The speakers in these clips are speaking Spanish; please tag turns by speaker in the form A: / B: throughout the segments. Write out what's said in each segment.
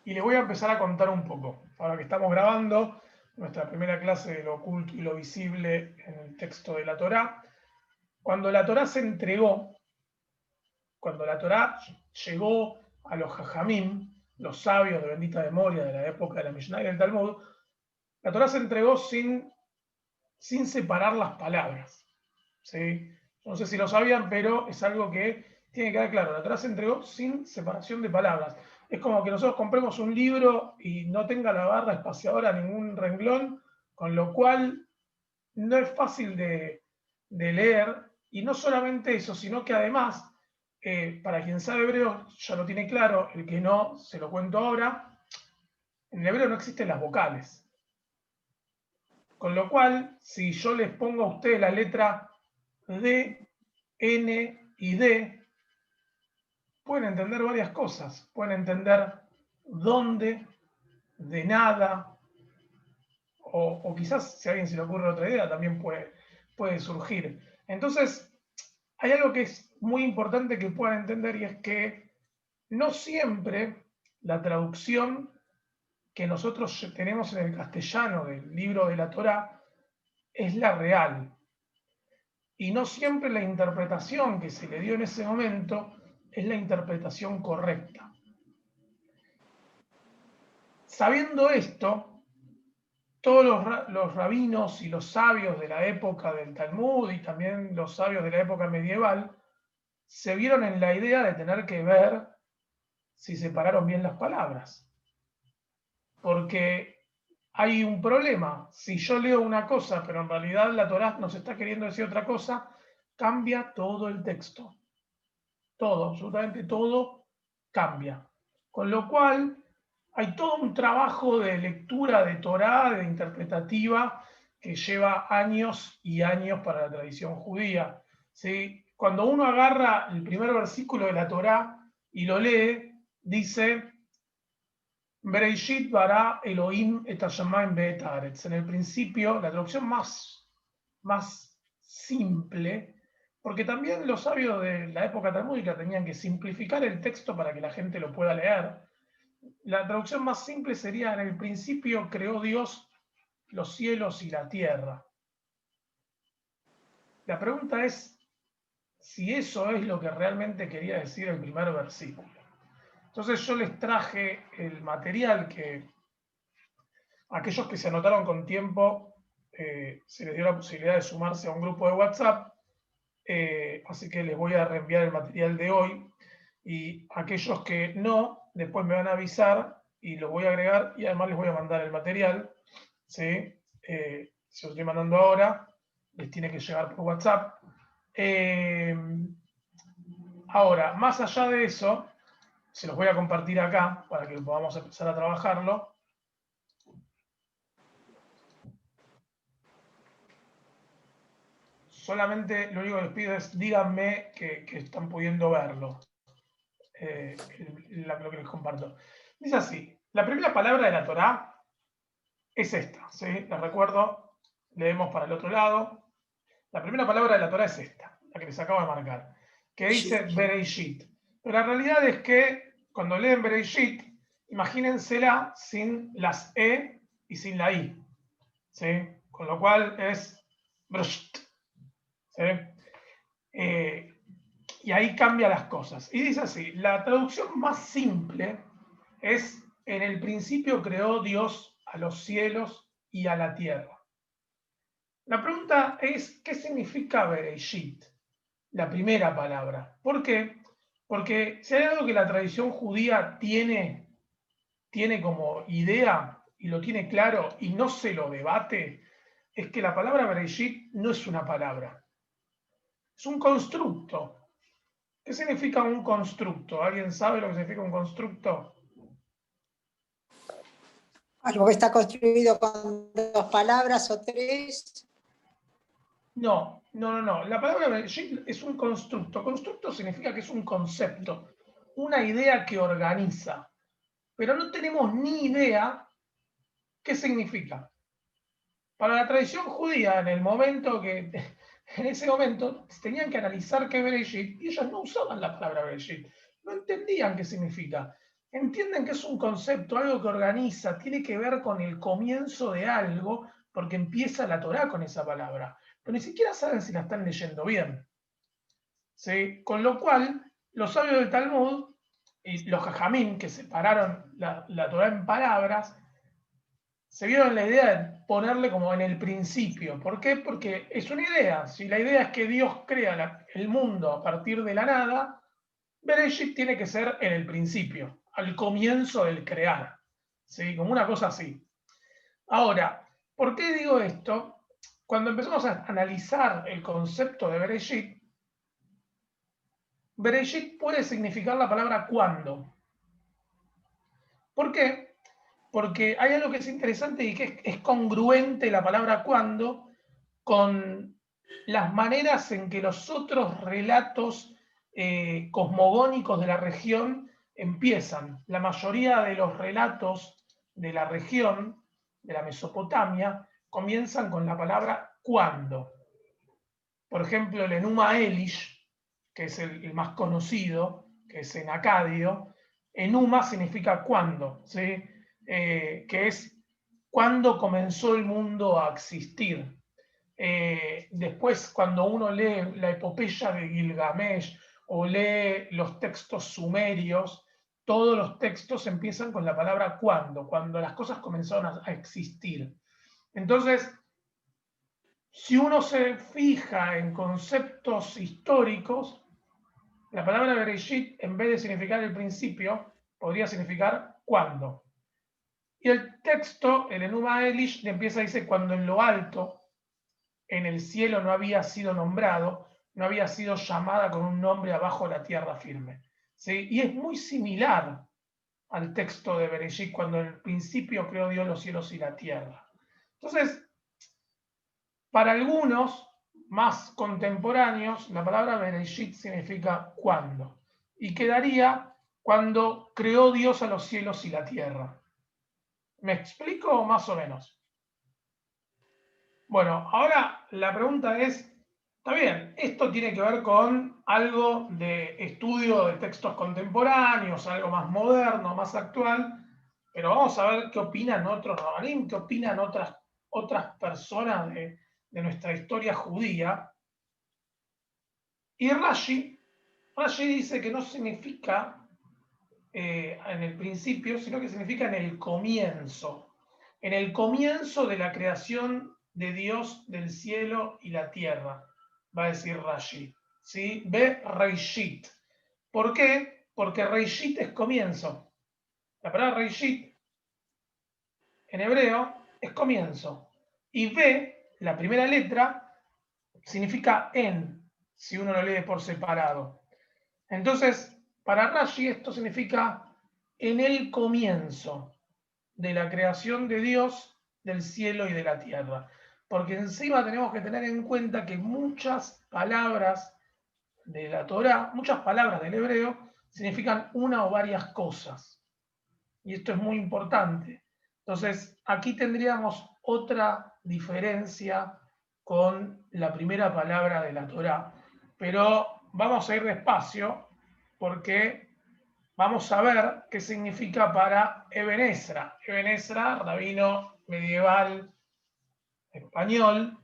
A: y les voy a empezar a contar un poco. Ahora que estamos grabando nuestra primera clase de lo oculto y lo visible en el texto de la Torá, cuando la Torá se entregó, cuando la Torá llegó a los Jajamim, los sabios de bendita memoria de la época de la Mishnah y del Talmud, la Torá se entregó sin separar las palabras. ¿Sí? No sé si lo sabían, pero es algo que tiene que quedar claro. La Torá se entregó sin separación de palabras. Es como que nosotros compremos un libro y no tenga la barra espaciadora ningún renglón, con lo cual no es fácil de leer. Y no solamente eso, sino que además, para quien sabe hebreo ya lo tiene claro, el que no, se lo cuento ahora, en el hebreo no existen las vocales. Con lo cual, si yo les pongo a ustedes la letra D, N y D, pueden entender varias cosas. Pueden entender dónde, de nada, o quizás si a alguien se le ocurre otra idea, también puede surgir. Entonces, hay algo que es muy importante que puedan entender, y es que no siempre la traducción que nosotros tenemos en el castellano del libro de la Torá es la real. Y no siempre la interpretación que se le dio en ese momento es la interpretación correcta. Sabiendo esto, todos los rabinos y los sabios de la época del Talmud y también los sabios de la época medieval se vieron en la idea de tener que ver si separaron bien las palabras. Porque hay un problema. Si yo leo una cosa, pero en realidad la Torá nos está queriendo decir otra cosa, cambia todo el texto. Todo, absolutamente todo cambia. Con lo cual, hay todo un trabajo de lectura de Torá, de interpretativa, que lleva años y años para la tradición judía. ¿Sí? Cuando uno agarra el primer versículo de la Torá y lo lee, dice: Bereishit bara Elohim et hashamayim ve'et haaretz. En el principio, la traducción más simple, porque también los sabios de la época talmúdica tenían que simplificar el texto para que la gente lo pueda leer. La traducción más simple sería: en el principio creó Dios los cielos y la tierra. La pregunta es si eso es lo que realmente quería decir el primer versículo. Entonces yo les traje el material que aquellos que se anotaron con tiempo se les dio la posibilidad de sumarse a un grupo de WhatsApp, así que les voy a reenviar el material de hoy, y aquellos que no, después me van a avisar y los voy a agregar, y además les voy a mandar el material, ¿sí? Se lo estoy mandando ahora, les tiene que llegar por WhatsApp. Ahora, más allá de eso, se los voy a compartir acá para que podamos empezar a trabajarlo. Solamente lo único que les pido es díganme que están pudiendo verlo, lo que les comparto. Dice así: la primera palabra de la Torá es esta, ¿sí? Les recuerdo, leemos para el otro lado. La primera palabra de la Torá es esta, la que les acabo de marcar, que dice Bereishit. Pero la realidad es que cuando leen Bereishit, imagínensela sin las E y sin la I, ¿sí? Con lo cual es Brosht, ¿sí? Y ahí cambia las cosas. Y dice así: la traducción más simple es: en el principio creó Dios a los cielos y a la tierra. La pregunta es: ¿qué significa Bereishit? La primera palabra. ¿Por qué? Porque si hay algo que la tradición judía tiene como idea, y lo tiene claro y no se lo debate, es que la palabra Bereishit no es una palabra, es un constructo. ¿Qué significa un constructo? ¿Alguien sabe lo que significa un constructo?
B: Algo que está construido con dos palabras o tres.
A: No. La palabra Bereshit es un constructo. Constructo significa que es un concepto, una idea que organiza. Pero no tenemos ni idea qué significa. Para la tradición judía, en ese momento tenían que analizar qué Bereshit, y ellos no usaban la palabra Bereshit, no entendían qué significa. entienden que es un concepto, algo que organiza, tiene que ver con el comienzo de algo, porque empieza la Torá con esa palabra, pero ni siquiera saben si la están leyendo bien. ¿Sí? Con lo cual, los sabios del Talmud y los jajamín, que separaron la Torá en palabras, se vieron la idea de ponerle como en el principio. ¿Por qué? Porque es una idea. Si la idea es que Dios crea el mundo a partir de la nada, Bereshit tiene que ser en el principio, al comienzo del crear. ¿Sí? Como una cosa así. Ahora, ¿por qué digo esto? Cuando empezamos a analizar el concepto de Bereshit, Bereshit puede significar la palabra cuando. ¿Por qué? Porque hay algo que es interesante y que es congruente la palabra cuando con las maneras en que los otros relatos cosmogónicos de la región empiezan. La mayoría de los relatos de la región, de la Mesopotamia, comienzan con la palabra cuando. Por ejemplo, el Enuma Elish, que es el más conocido, que es en acadio, Enuma significa cuándo, ¿sí? Que es cuando comenzó el mundo a existir. Después, cuando uno lee la epopeya de Gilgamesh o lee los textos sumerios, todos los textos empiezan con la palabra cuando las cosas comenzaron a existir. Entonces, si uno se fija en conceptos históricos, la palabra Bereshit, en vez de significar el principio, podría significar cuando. Y el texto, el Enuma Elish, empieza a decir cuando en lo alto, en el cielo no había sido nombrado, no había sido llamada con un nombre abajo de la tierra firme. ¿Sí? Y es muy similar al texto de Bereshit, cuando en el principio creó Dios los cielos y la tierra. Entonces, para algunos más contemporáneos, la palabra Bereshit significa cuando, y quedaría cuando creó Dios a los cielos y la tierra. ¿Me explico más o menos? Bueno, ahora la pregunta es, está bien, esto tiene que ver con algo de estudio de textos contemporáneos, algo más moderno, más actual, pero vamos a ver qué opinan otros rabanim, qué opinan otras personas de nuestra historia judía. Y Rashi dice que no significa en el principio, sino que significa en el comienzo. En el comienzo de la creación de Dios del cielo y la tierra, va a decir Rashi. ¿Sí? Ve Reishit. ¿Por qué? Porque Reishit es comienzo. La palabra Reishit en hebreo es comienzo. Y ve, la primera letra, significa en, si uno lo lee por separado. Entonces, para Rashi esto significa en el comienzo de la creación de Dios, del cielo y de la tierra. Porque encima tenemos que tener en cuenta que muchas palabras de la Torá, muchas palabras del hebreo, significan una o varias cosas. Y esto es muy importante. Entonces, aquí tendríamos otra diferencia con la primera palabra de la Torá. Pero vamos a ir despacio porque vamos a ver qué significa para Eben Ezra. Eben Ezra, rabino medieval español.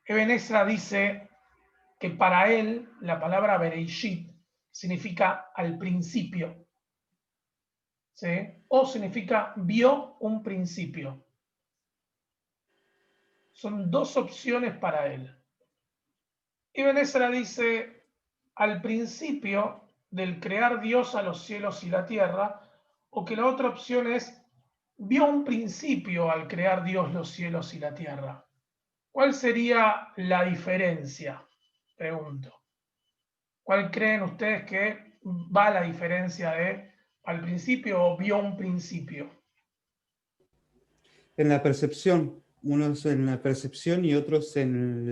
A: Eben Ezra dice que para él la palabra Bereishit significa al principio, ¿sí? O significa vio un principio. Son dos opciones para él. Eben Ezra dice al principio del crear Dios a los cielos y la tierra, o que la otra opción es vio un principio al crear Dios los cielos y la tierra. ¿Cuál sería la diferencia? Pregunto. ¿Cuál creen ustedes que va la diferencia de al principio o vio un principio?
C: En la percepción, unos en la percepción y otros en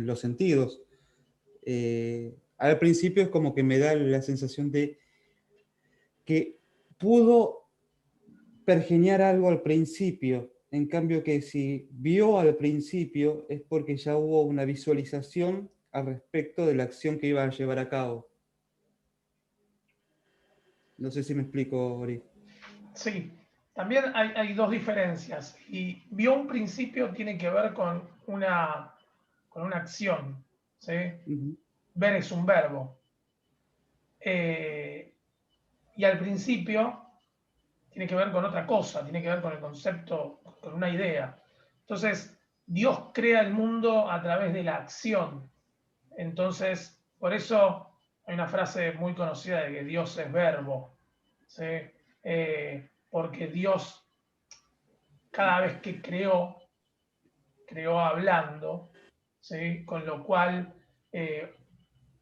C: los sentidos. Al principio es como que me da la sensación de que pudo pergeñar algo al principio, en cambio que si vio al principio es porque ya hubo una visualización al respecto de la acción que iba a llevar a cabo. No sé si me explico, Ori.
A: Sí, también hay dos diferencias. Y vio un principio tiene que ver con una acción. ¿Sí?
C: Ujú.
A: Ver es un verbo. Y al principio tiene que ver con otra cosa, tiene que ver con el concepto, con una idea. Entonces, Dios crea el mundo a través de la acción. Entonces, por eso hay una frase muy conocida de que Dios es verbo. ¿Sí? Porque Dios, cada vez que creó hablando, ¿sí? Eh,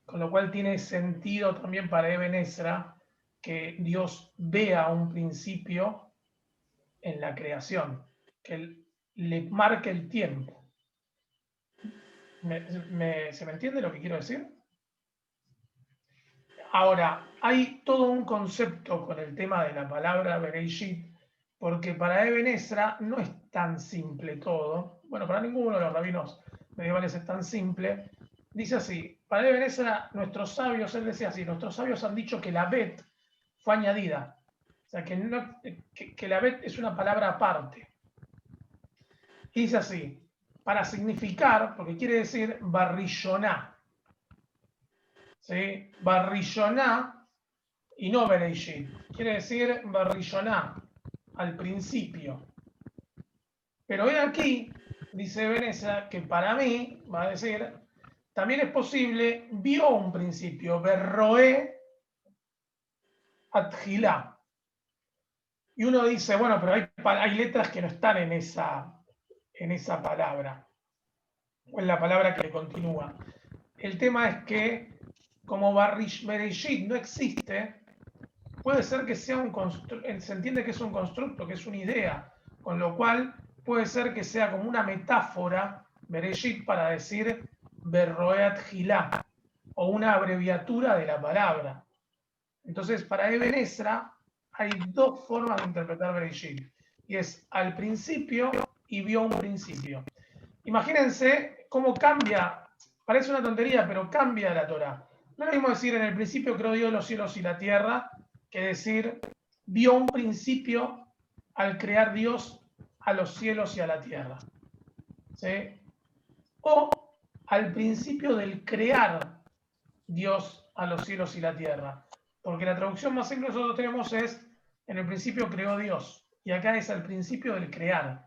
A: con lo cual tiene sentido también para Eben Ezra que Dios vea un principio en la creación, que le marque el tiempo. ¿Se me entiende lo que quiero decir? Ahora, hay todo un concepto con el tema de la palabra Bereishit, porque para Eben Ezra no es tan simple todo. Bueno, para ninguno de los rabinos medievales es tan simple. Dice así, para Eben Ezra, nuestros sabios, él decía así, nuestros sabios han dicho que la Bet fue añadida. O sea, que la Bet es una palabra aparte. Y dice así, para significar, porque quiere decir barrilloná. ¿Sí? Barrilloná y no Bereishit. Quiere decir barrilloná, al principio. Pero hoy aquí, dice Veneza, que para mí, va a decir, también es posible, vio un principio, berroé adjilá. Y uno dice, bueno, pero hay letras que no están en esa palabra, o en la palabra que le continúa. El tema es que, como Bereshit no existe, puede ser que sea se entiende que es un constructo, que es una idea, con lo cual puede ser que sea como una metáfora, Bereshit, para decir Berroeat Gilá, o una abreviatura de la palabra. Entonces, para Eben Ezra hay dos formas de interpretar Bereshit, y es al principio y vio un principio. Imagínense cómo cambia, parece una tontería, pero cambia la Torá. No es lo mismo decir en el principio creó Dios los cielos y la tierra, que decir vio un principio al crear Dios a los cielos y a la tierra. ¿Sí? O al principio del crear Dios a los cielos y la tierra. Porque la traducción más simple que nosotros tenemos es en el principio creó Dios. Y acá es al principio del crear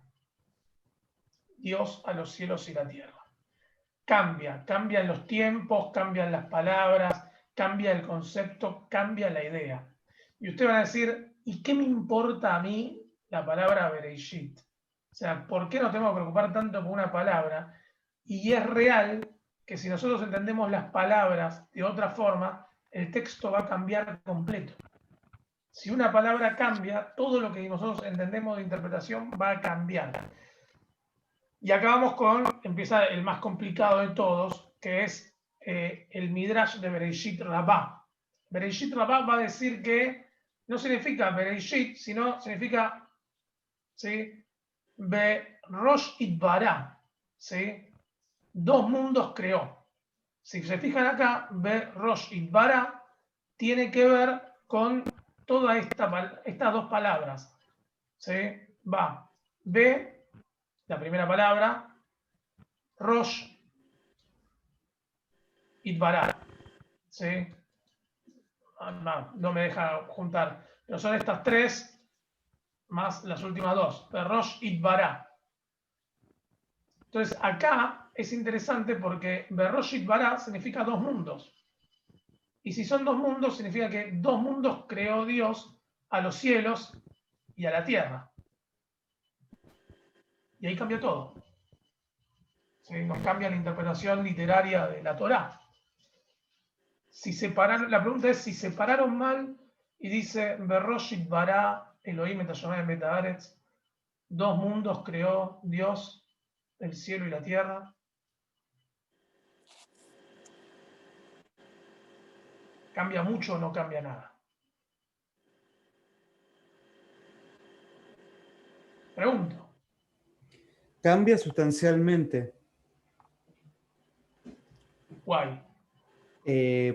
A: Dios a los cielos y la tierra. Cambian los tiempos, cambian las palabras, cambia el concepto, cambia la idea. Y usted va a decir, ¿y qué me importa a mí la palabra Bereshit? O sea, ¿por qué nos tenemos que preocupar tanto por una palabra? Y es real que si nosotros entendemos las palabras de otra forma, el texto va a cambiar completo. Si una palabra cambia, todo lo que nosotros entendemos de interpretación va a cambiar. Y acá vamos empieza el más complicado de todos, que es el Midrash de Bereshit Rabbah. Bereshit Rabbah va a decir que no significa Bereshit, sino significa, ¿sí? Berosh Itbará, ¿sí? Dos mundos creó. Si se fijan acá, Berosh Itbará tiene que ver con todas estas dos palabras. ¿Sí? Va Be, la primera palabra, Rosh Itbará. ¿Sí? No me deja juntar. Pero son estas tres más las últimas dos. Rosh Itbará. Entonces acá es interesante porque Berosh Itbará significa dos mundos. Y si son dos mundos, significa que dos mundos creó Dios a los cielos y a la tierra. Y ahí cambia todo. ¿Sí? Nos cambia la interpretación literaria de la Torá. La pregunta es si separaron mal y dice Beroshit bara Elohim et Hashemayim et haaretz, dos mundos creó Dios, el cielo y la tierra. ¿Cambia mucho o no cambia nada? Pregunto.
C: Cambia sustancialmente.
A: Guay.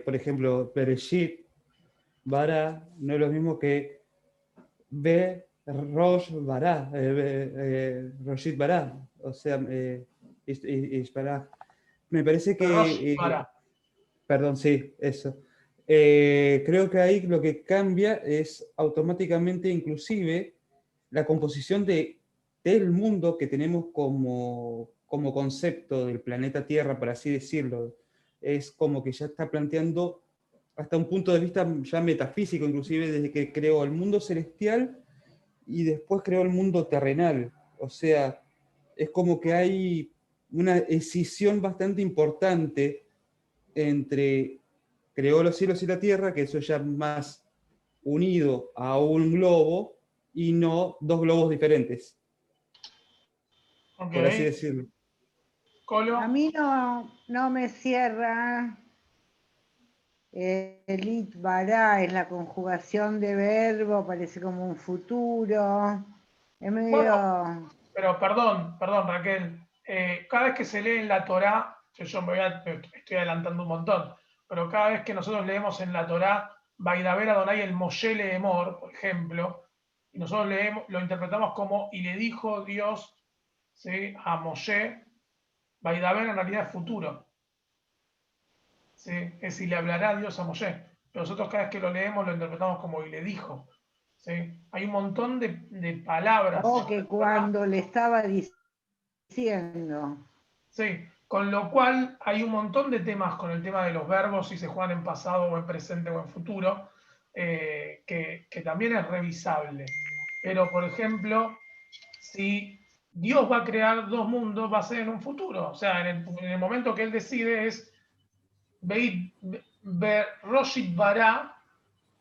C: Por ejemplo, Bereshit Bara no es lo mismo que Be Rosh Bara, Roshit Bara, o sea, Ishbaraj. Me parece
A: Rosh
C: que,
A: para.
C: perdón, sí, eso. Creo que ahí lo que cambia es automáticamente inclusive la composición del mundo que tenemos como concepto del planeta Tierra, por así decirlo. Es como que ya está planteando hasta un punto de vista ya metafísico, inclusive desde que creó el mundo celestial y después creó el mundo terrenal. O sea, es como que hay una escisión bastante importante entre creó los cielos y la tierra, que eso ya más unido a un globo y no dos globos diferentes,
A: Ok.
C: por así decirlo.
A: Colo.
B: A mí no me cierra el itbará, es la conjugación de verbo, parece como un futuro. Es
A: Bueno,
B: medio.
A: pero perdón, Raquel. Cada vez que se lee en la Torá, yo estoy adelantando un montón, pero cada vez que nosotros leemos en la Torá, Vaidaber Adonai el Moshe Leemor, por ejemplo, y nosotros lo interpretamos como, y le dijo Dios, ¿sí?, a Moshe, Vaidaber en realidad es futuro. ¿Sí? Es decir, le hablará Dios a Moshe. Pero nosotros cada vez que lo leemos lo interpretamos como y le dijo. ¿Sí? Hay un montón de palabras.
B: O que cuando le estaba diciendo.
A: Sí, con lo cual hay un montón de temas con el tema de los verbos, si se juegan en pasado o en presente o en futuro, que también es revisable. Pero, por ejemplo, si Dios va a crear dos mundos, va a ser en un futuro. O sea, en el momento que Él decide es Roshit Bara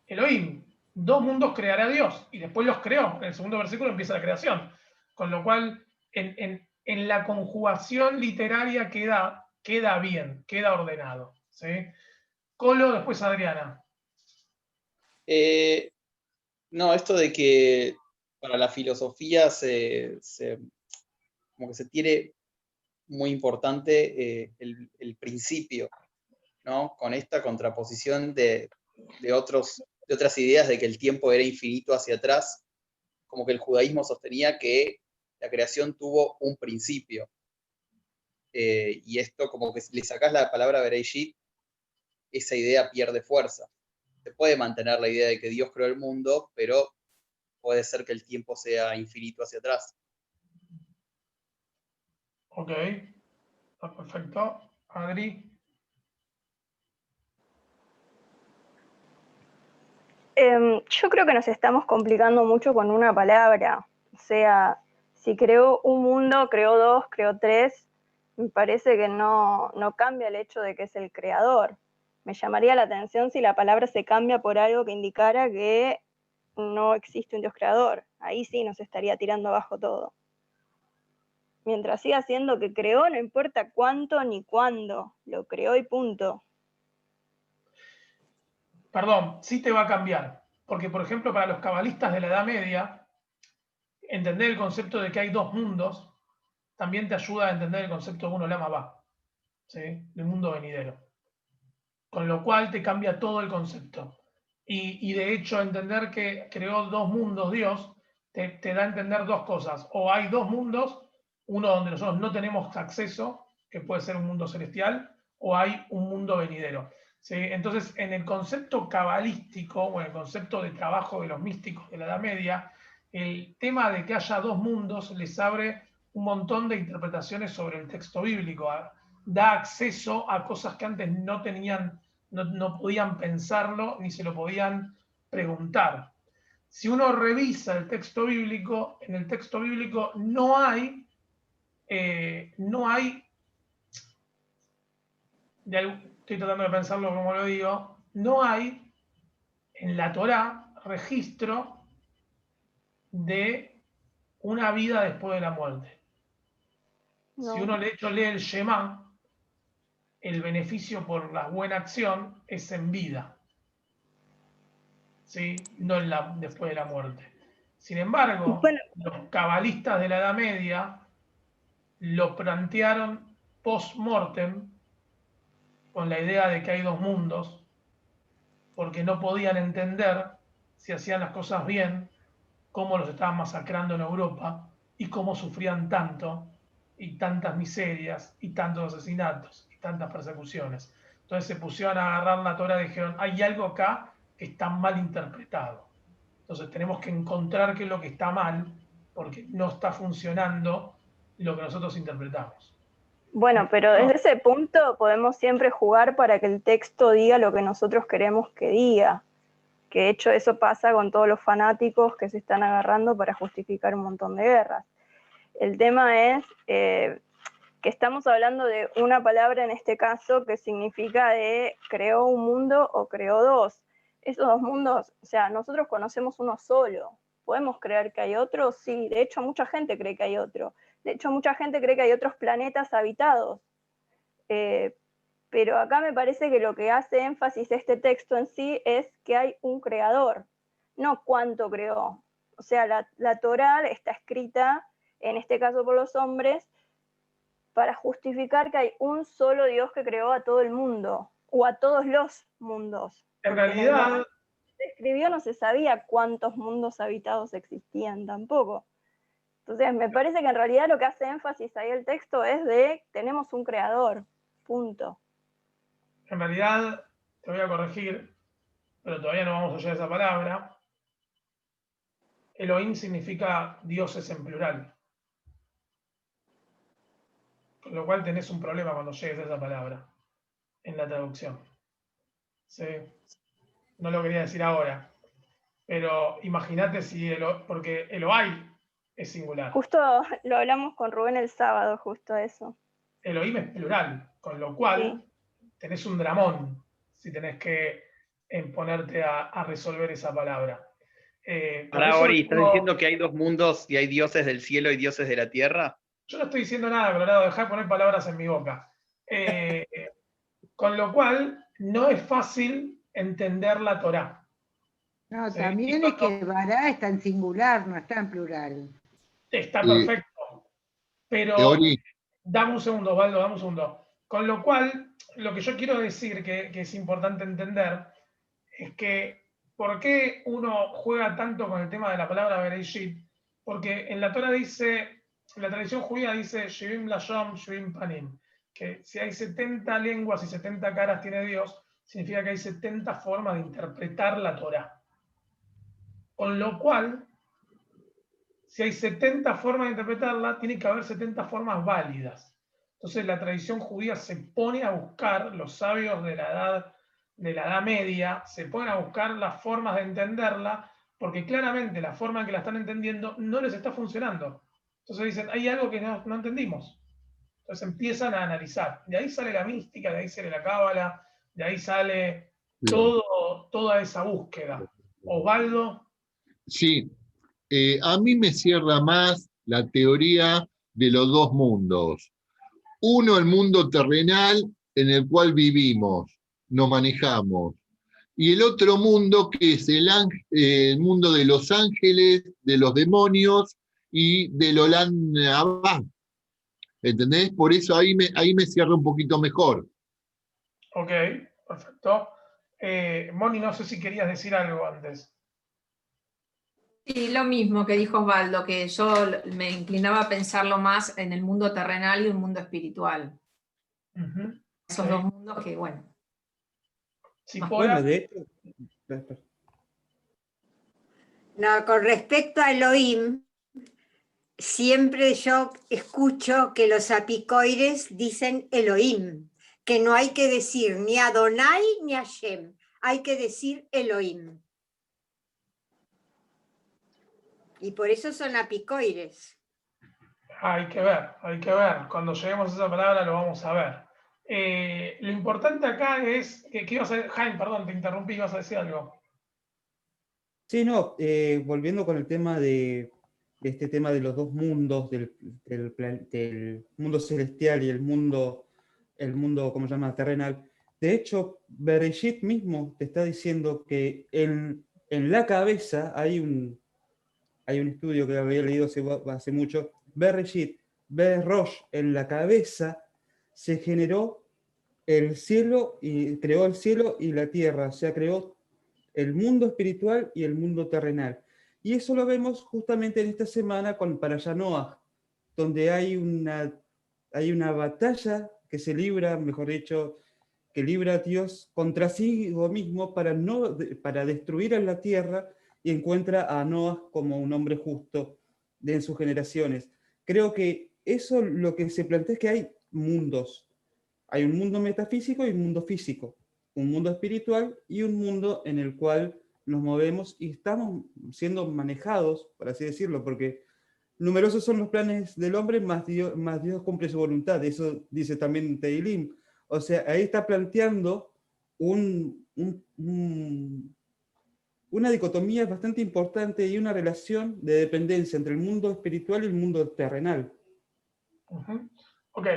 A: Elohim. Dos mundos creará Dios y después los creó. En el segundo versículo empieza la creación. Con lo cual, en la conjugación literaria queda bien, queda ordenado. ¿Sí? Colo, después Adriana.
D: No, esto de que para la filosofía como que se tiene muy importante el principio, ¿no? Con esta contraposición de otras ideas de que el tiempo era infinito hacia atrás, como que el judaísmo sostenía que la creación tuvo un principio. Y esto, como que si le sacás la palabra Bereshit, esa idea pierde fuerza. Se puede mantener la idea de que Dios creó el mundo, pero puede ser que el tiempo sea infinito hacia atrás.
A: Ok, está perfecto. Adri.
E: Yo creo que nos estamos complicando mucho con una palabra. O sea, si creó un mundo, creó dos, creó tres, me parece que no cambia el hecho de que es el creador. Me llamaría la atención si la palabra se cambia por algo que indicara que no existe un Dios creador. Ahí sí nos estaría tirando abajo todo. Mientras siga siendo que creó, no importa cuánto ni cuándo, lo creó y punto.
A: Perdón, sí te va a cambiar. Porque, por ejemplo, para los cabalistas de la Edad Media, entender el concepto de que hay dos mundos también te ayuda a entender el concepto de uno lama va, ¿sí?, del mundo venidero. Con lo cual te cambia todo el concepto. Y de hecho, entender que creó dos mundos Dios te da a entender dos cosas. O hay dos mundos, uno donde nosotros no tenemos acceso, que puede ser un mundo celestial, o hay un mundo venidero. ¿Sí? Entonces, en el concepto cabalístico, o en el concepto de trabajo de los místicos de la Edad Media, el tema de que haya dos mundos les abre un montón de interpretaciones sobre el texto bíblico. Da acceso a cosas que antes no tenían, no podían pensarlo ni se lo podían preguntar. Si uno revisa el texto bíblico, en el texto bíblico no hay, estoy tratando de pensarlo como lo digo, no hay en la Torá registro de una vida después de la muerte.
E: No.
A: Si uno de hecho lee el Shema, el beneficio por la buena acción es en vida, ¿sí?, no después de la muerte. Sin embargo,
E: Bueno,
A: los cabalistas de la Edad Media lo plantearon post-mortem con la idea de que hay dos mundos, porque no podían entender si hacían las cosas bien, cómo los estaban masacrando en Europa y cómo sufrían tanto y tantas miserias y tantos asesinatos y tantas persecuciones. Entonces se pusieron a agarrar la Torá y dijeron, hay algo acá que está mal interpretado. Entonces tenemos que encontrar qué es lo que está mal, porque no está funcionando lo que nosotros interpretamos.
E: Bueno, pero desde ese punto podemos siempre jugar para que el texto diga lo que nosotros queremos que diga. Que de hecho eso pasa con todos los fanáticos que se están agarrando para justificar un montón de guerras. El tema es que estamos hablando de una palabra en este caso que significa de creó un mundo o creó dos. Esos dos mundos, o sea, nosotros conocemos uno solo. ¿Podemos creer que hay otro? Sí, de hecho mucha gente cree que hay otro. De hecho mucha gente cree que hay otros planetas habitados. Pero acá me parece que lo que hace énfasis este texto en sí es que hay un creador, no cuánto creó. O sea, la Torá está escrita, en este caso por los hombres, para justificar que hay un solo Dios que creó a todo el mundo, o a todos los mundos.
A: En realidad,
E: se escribió, no se sabía cuántos mundos habitados existían tampoco. Entonces, me parece que en realidad lo que hace énfasis ahí el texto es de tenemos un creador, punto.
A: En realidad, te voy a corregir, pero todavía no vamos a llegar a esa palabra. Elohim significa dioses en plural. Con lo cual tenés un problema cuando llegues a esa palabra en la traducción. ¿Sí? No lo quería decir ahora. Pero imagínate si porque Elohai es singular.
E: Justo lo hablamos con Rubén el sábado, justo eso.
A: Elohim es plural, con lo cual tenés un dramón si tenés que ponerte a resolver esa palabra.
D: Ahora, Ori, ¿estás diciendo que hay dos mundos y hay dioses del cielo y dioses de la tierra?
A: Yo no estoy diciendo nada, Colorado, dejá de poner palabras en mi boca. Con lo cual, no es fácil entender la Torá.
B: No, también es que Bará está en singular, no está en plural.
A: Está perfecto. Pero dame un segundo, Osvaldo, dame un segundo. Con lo cual, lo que yo quiero decir que es importante entender es que ¿por qué uno juega tanto con el tema de la palabra Bereshit? Porque en la Torá dice, en la tradición judía dice Shivim Lashon, Shivim Panim, que si hay 70 lenguas y 70 caras tiene Dios, significa que hay 70 formas de interpretar la Torá. Con lo cual, si hay 70 formas de interpretarla, tiene que haber 70 formas válidas. Entonces la tradición judía se pone a buscar, los sabios de la Edad Media, se ponen a buscar las formas de entenderla, porque claramente la forma en que la están entendiendo no les está funcionando. Entonces dicen, hay algo que no entendimos. Entonces empiezan a analizar. De ahí sale la mística, de ahí sale la cábala, de ahí sale toda esa búsqueda. Osvaldo.
F: Sí, a mí me cierra más la teoría de los dos mundos. Uno, el mundo terrenal en el cual vivimos, nos manejamos. Y el otro mundo que es el mundo de los ángeles, de los demonios y del Olam Abba. ¿Entendés? Por eso ahí me cierra un poquito mejor.
A: Ok, perfecto. Moni, no sé si querías decir algo antes.
G: Sí, lo mismo que dijo Osvaldo, que yo me inclinaba a pensarlo más en el mundo terrenal y un mundo espiritual. Esos dos mundos que, bueno.
A: Si
C: bueno, de hecho...
H: No, con respecto a Elohim, siempre yo escucho que los apicoires dicen Elohim, que no hay que decir ni Adonai ni Hashem, hay que decir Elohim. Y por eso son apicoires.
A: Hay que ver. Cuando lleguemos a esa palabra lo vamos a ver. Lo importante acá es que ibas a... Jaime, perdón, te interrumpí, ibas a decir algo.
C: Sí, no, volviendo con el tema de este tema de los dos mundos, del mundo celestial y el mundo, ¿cómo se llama?, terrenal. De hecho, Bereshit mismo te está diciendo que en la cabeza hay un estudio que había leído hace mucho, Bereshit, Berosh, en la cabeza se generó el cielo y creó el cielo y la tierra, o sea, creó el mundo espiritual y el mundo terrenal. Y eso lo vemos justamente en esta semana con Parashá Noaj, donde hay una batalla que se libra, mejor dicho, que libra a Dios contra sí mismo para destruir a la tierra, y encuentra a Noaj como un hombre justo en sus generaciones. Creo que eso lo que se plantea es que hay mundos. Hay un mundo metafísico y un mundo físico, un mundo espiritual y un mundo en el cual nos movemos y estamos siendo manejados, por así decirlo, porque numerosos son los planes del hombre, más Dios cumple su voluntad. Eso dice también Teilim. O sea, ahí está planteando una dicotomía bastante importante y una relación de dependencia entre el mundo espiritual y el mundo terrenal.
A: Ok,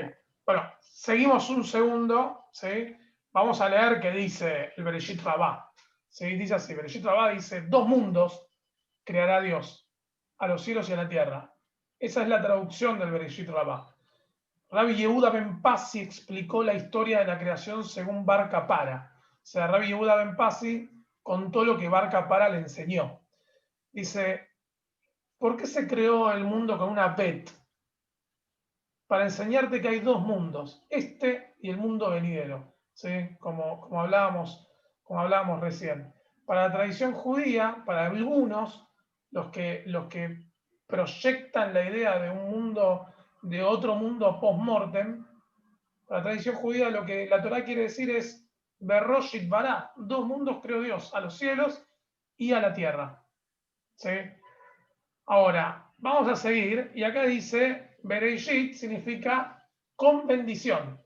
A: bueno, seguimos un segundo, ¿sí? Vamos a leer qué dice el Bereshit Rabá. ¿Sí? Dice así, Bereshit Rabá dice, 2 mundos creará Dios, a los cielos y a la tierra. Esa es la traducción del Bereshit Rabá. Rabbi Yehuda Ben Pasi explicó la historia de la creación según Bar Kapara. O sea, Rabbi Yehuda Ben Pasi contó lo que Bar Kapara le enseñó. Dice, ¿por qué se creó el mundo con una bet? Para enseñarte que hay 2 mundos, este y el mundo venidero, ¿sí? Como hablábamos recién. Para la tradición judía, para algunos, los que proyectan la idea de otro mundo post-mortem, para la tradición judía lo que la Torá quiere decir es Beroshit Bará, 2 mundos creó Dios, a los cielos y a la tierra. ¿Sí? Ahora, vamos a seguir, y acá dice, Bereshit significa con bendición.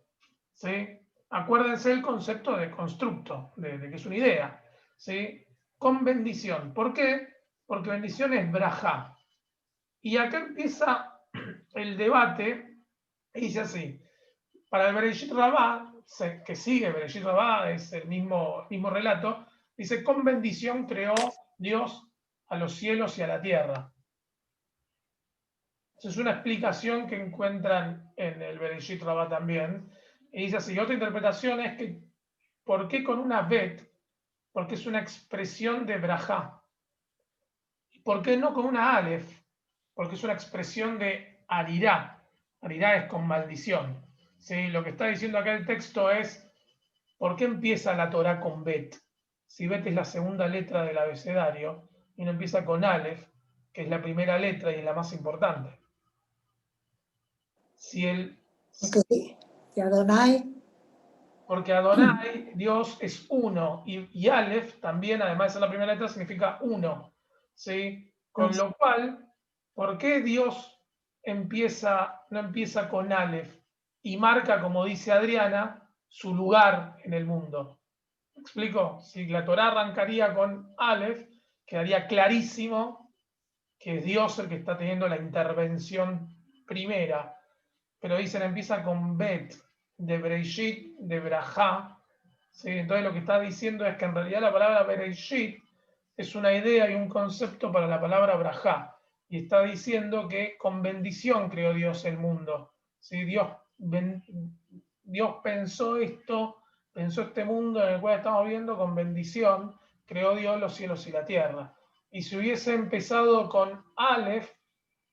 A: ¿Sí? Acuérdense el concepto de constructo, de que es una idea. ¿Sí? Con bendición. ¿Por qué? Porque bendición es brajá. Y acá empieza el debate, y dice así, para el Bereshit Rabá, que sigue Bereshit Rabá, es el mismo relato, dice, con bendición creó Dios a los cielos y a la tierra. Es una explicación que encuentran en el Bereshit Rabá también. Y dice así, otra interpretación es que, ¿por qué con una bet? Porque es una expresión de brajá. ¿Por qué no con una alef? Porque es una expresión de arirá. Arirá es con maldición. ¿Sí? Lo que está diciendo acá el texto es, ¿por qué empieza la Torá con bet? Si bet es la segunda letra del abecedario, y no empieza con alef, que es la primera letra y es la más importante. Porque Adonai, Dios es uno, y Aleph también, además de ser la primera letra, significa uno. ¿Sí? Con lo cual, ¿por qué Dios no empieza con Aleph y marca, como dice Adriana, su lugar en el mundo? ¿Me explico? Si la Torá arrancaría con Aleph, quedaría clarísimo que es Dios el que está teniendo la intervención primera. Pero dicen, empieza con Bet, de Bereshit, de Brajá. ¿Sí? Entonces lo que está diciendo es que en realidad la palabra Bereshit es una idea y un concepto para la palabra Brajá. Y está diciendo que con bendición creó Dios el mundo. ¿Sí? Dios pensó este mundo en el cual estamos viendo con bendición, creó Dios los cielos y la tierra. Y si hubiese empezado con Aleph,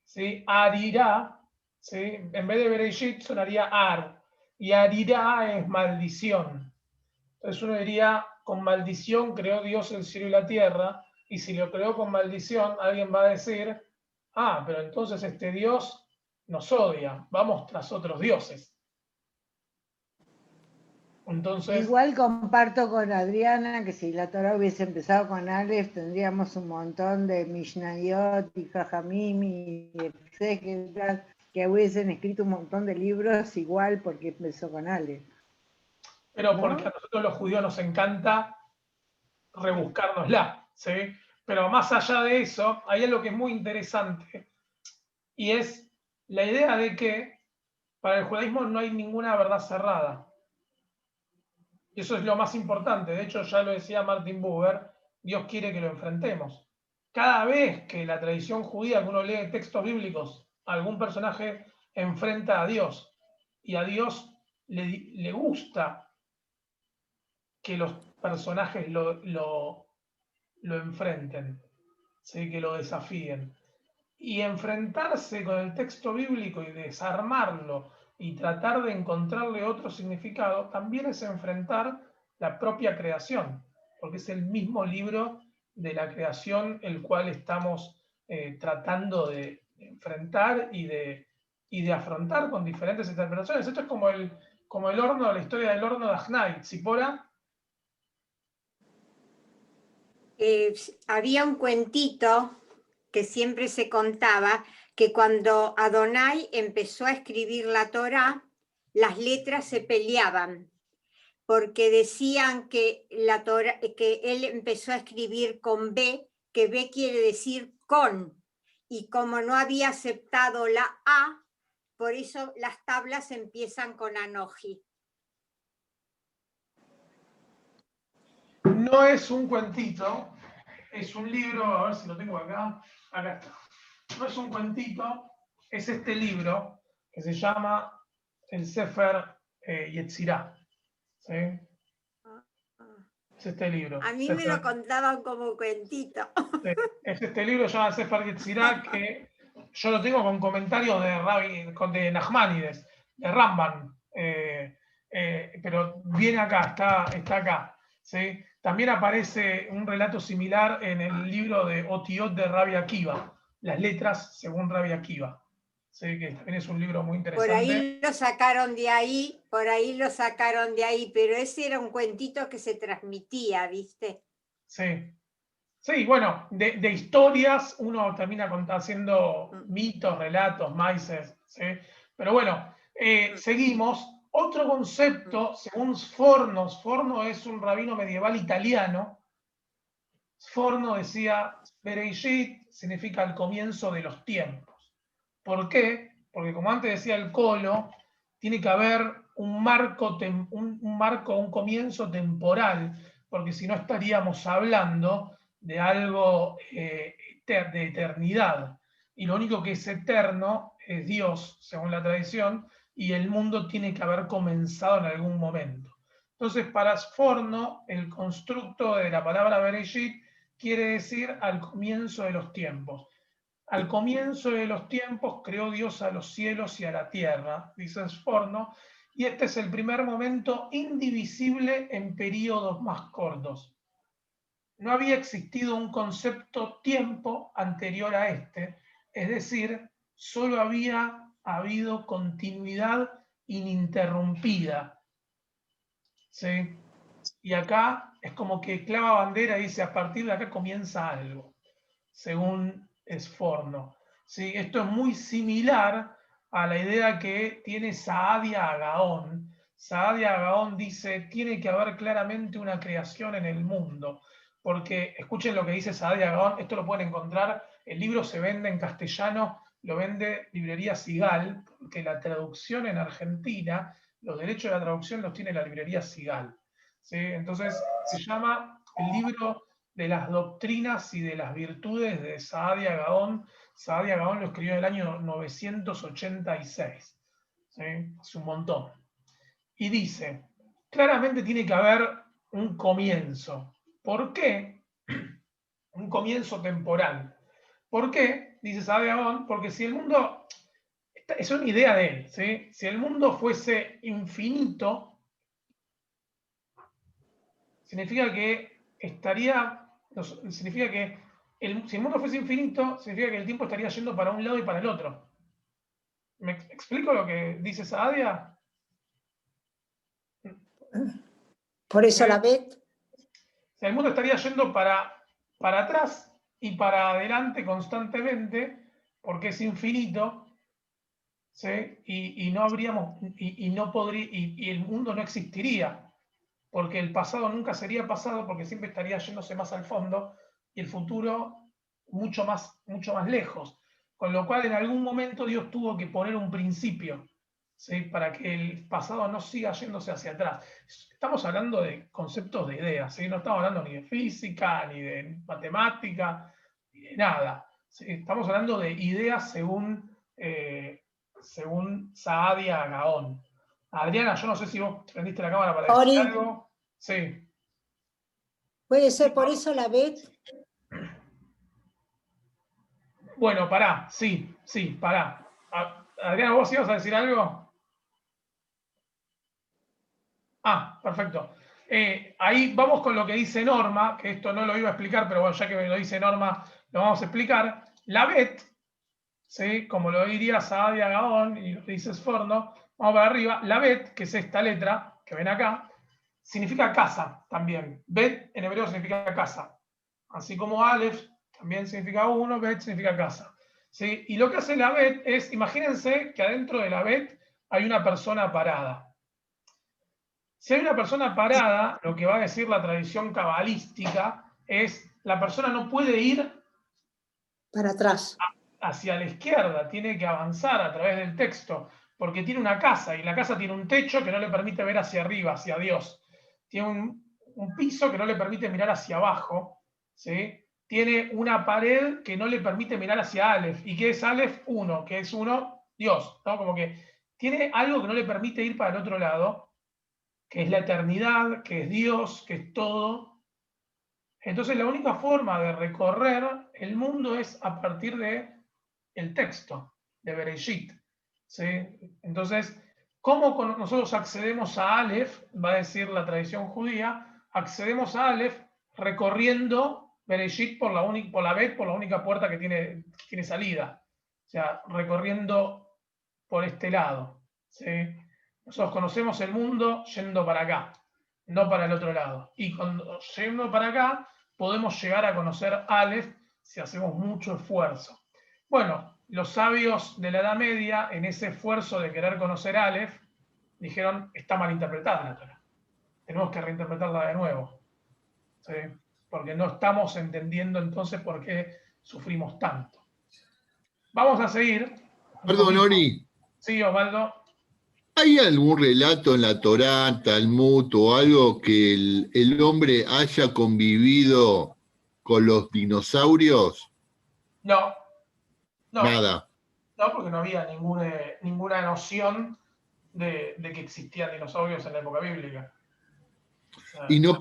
A: ¿sí? Arirá, ¿sí? En vez de Bereshit sonaría Ar, y Arirá es maldición. Entonces uno diría, con maldición creó Dios el cielo y la tierra, y si lo creó con maldición, alguien va a decir, pero entonces este Dios nos odia, vamos tras otros dioses. Entonces,
B: igual comparto con Adriana que si la Torah hubiese empezado con Aleph, tendríamos un montón de Mishnayot y Jajamim y etcétera, que hubiesen escrito un montón de libros igual porque empezó con Aleph.
A: Pero ¿no? Porque a nosotros los judíos nos encanta rebuscárnosla, ¿sí? Pero más allá de eso, hay algo que es muy interesante, y es la idea de que para el judaísmo no hay ninguna verdad cerrada. Y eso es lo más importante. De hecho, ya lo decía Martin Buber, Dios quiere que lo enfrentemos. Cada vez que la tradición judía, que uno lee textos bíblicos, algún personaje enfrenta a Dios, y a Dios le gusta que los personajes lo lo enfrenten, ¿sí? Que lo desafíen. Y enfrentarse con el texto bíblico y desarmarlo y tratar de encontrarle otro significado, también es enfrentar la propia creación, porque es el mismo libro de la creación el cual estamos tratando de enfrentar y de afrontar con diferentes interpretaciones. Esto es como el horno, la historia del horno de Ajnai. Zipora.
H: Había un cuentito que siempre se contaba, que cuando Adonai empezó a escribir la Torá, las letras se peleaban, porque decían que, que él empezó a escribir con B, que B quiere decir con, y como no había aceptado la A, por eso las tablas empiezan con Anoji.
A: No es un cuentito, es un libro, a ver si lo tengo acá, acá está. No es un cuentito, es este libro que se llama el Sefer Yetzirah. ¿Sí? Es este libro.
H: A mí me lo contaban como cuentito.
A: Sí, es este libro, se llama Sefer Yetzirah, que yo lo tengo con comentarios de Nachmanides, de Ramban, pero viene acá, está acá. ¿Sí? También aparece un relato similar en el libro de Otiot de Rabbi Akiva, las letras según Rabbi Akiva. ¿Sí? Que también es un libro muy interesante.
H: Por ahí lo sacaron de ahí, pero ese era un cuentito que se transmitía, ¿viste?
A: Sí. Sí, bueno, de historias uno termina haciendo mitos, relatos, maices, ¿sí? Pero bueno, seguimos. Otro concepto, según Sforno es un rabino medieval italiano. Sforno decía, Bereshit significa el comienzo de los tiempos. ¿Por qué? Porque como antes decía el Colo, tiene que haber un marco, un comienzo temporal, porque si no estaríamos hablando de algo de eternidad. Y lo único que es eterno es Dios, según la tradición, y el mundo tiene que haber comenzado en algún momento. Entonces, para Sforno, el constructo de la palabra Bereshit quiere decir al comienzo de los tiempos. Al comienzo de los tiempos creó Dios a los cielos y a la tierra, dice Sforno, y este es el primer momento indivisible en periodos más cortos. No había existido un concepto tiempo anterior a este, es decir, solo había habido continuidad ininterrumpida. ¿Sí? Y acá es como que clava bandera y dice, a partir de acá comienza algo, según Sforno. ¿Sí? Esto es muy similar a la idea que tiene Saadia Agaón. Saadia Agaón dice, tiene que haber claramente una creación en el mundo, porque escuchen lo que dice Saadia Agaón, esto lo pueden encontrar, el libro se vende en castellano, lo vende Librería Sigal, porque la traducción en Argentina, los derechos de la traducción los tiene la Librería Sigal. ¿Sí? Entonces se llama el libro de las doctrinas y de las virtudes de Saadia Gaón. Saadia Gaón lo escribió en el año 986. ¿Sí? Hace un montón. Y dice, claramente tiene que haber un comienzo. ¿Por qué? Un comienzo temporal. ¿Por qué? Dice Saadia Gaón, porque si el mundo, es una idea de él, ¿sí? Si el mundo fuese infinito, significa que significa que si el mundo fuese infinito, significa que el tiempo estaría yendo para un lado y para el otro. ¿Me explico lo que dice Saadia?
I: Por eso la Bet.
A: El mundo estaría yendo para atrás y para adelante constantemente, porque es infinito, ¿sí? Y no habríamos, y no podría, y el mundo no existiría, porque el pasado nunca sería pasado, porque siempre estaría yéndose más al fondo, y el futuro mucho más lejos. Con lo cual, en algún momento Dios tuvo que poner un principio, ¿sí? Para que el pasado no siga yéndose hacia atrás. Estamos hablando de conceptos de ideas, ¿sí? No estamos hablando ni de física, ni de matemática, ni de nada, ¿sí? Estamos hablando de ideas según Saadia Gaón. Adriana, yo no sé si vos prendiste la cámara para decir algo. Sí.
I: ¿Puede ser por eso la Bet?
A: Bueno, pará, sí, pará. Adriana, ¿vos ibas a decir algo? Ah, perfecto. Ahí vamos con lo que dice Norma, que esto no lo iba a explicar, pero bueno, ya que me lo dice Norma, lo vamos a explicar. La Bet, ¿sí? Como lo diría Saadia Gaón y lo dice Sforno, vamos para arriba. La Bet, que es esta letra que ven acá, significa casa también. Bet en hebreo significa casa. Así como Aleph también significa uno, Bet significa casa. ¿Sí? Y lo que hace la Bet es, imagínense que adentro de la Bet hay una persona parada. Si hay una persona parada, lo que va a decir la tradición cabalística es la persona no puede ir
I: Para atrás.
A: hacia la izquierda, tiene que avanzar a través del texto, porque tiene una casa y la casa tiene un techo que no le permite ver hacia arriba, hacia Dios. Tiene un piso que no le permite mirar hacia abajo, ¿sí? Tiene una pared que no le permite mirar hacia Aleph. ¿Y qué es Aleph? Uno, que es uno, Dios, ¿no? Como que tiene algo que no le permite ir para el otro lado, que es la eternidad, que es Dios, que es todo. Entonces la única forma de recorrer el mundo es a partir de el texto, de Bereshit. ¿Sí? Entonces, ¿cómo nosotros accedemos a Aleph? Va a decir la tradición judía, accedemos a Aleph recorriendo Bereshit por la Bet, por la única puerta que tiene salida. O sea, recorriendo por este lado. ¿Sí? Nosotros conocemos el mundo yendo para acá, no para el otro lado. Y cuando yendo para acá, podemos llegar a conocer Aleph si hacemos mucho esfuerzo. Bueno, los sabios de la Edad Media, en ese esfuerzo de querer conocer Aleph, dijeron, está mal interpretada la Torá. Tenemos que reinterpretarla de nuevo. ¿Sí? Porque no estamos entendiendo entonces por qué sufrimos tanto. Vamos a seguir.
F: Perdón, Ori.
A: Sí, Osvaldo.
F: ¿Hay algún relato en la Torá, Talmud o algo que el hombre haya convivido con los dinosaurios?
A: No.
F: Nada.
A: No, porque no había ninguna noción de que existían dinosaurios en la época bíblica.
F: Y no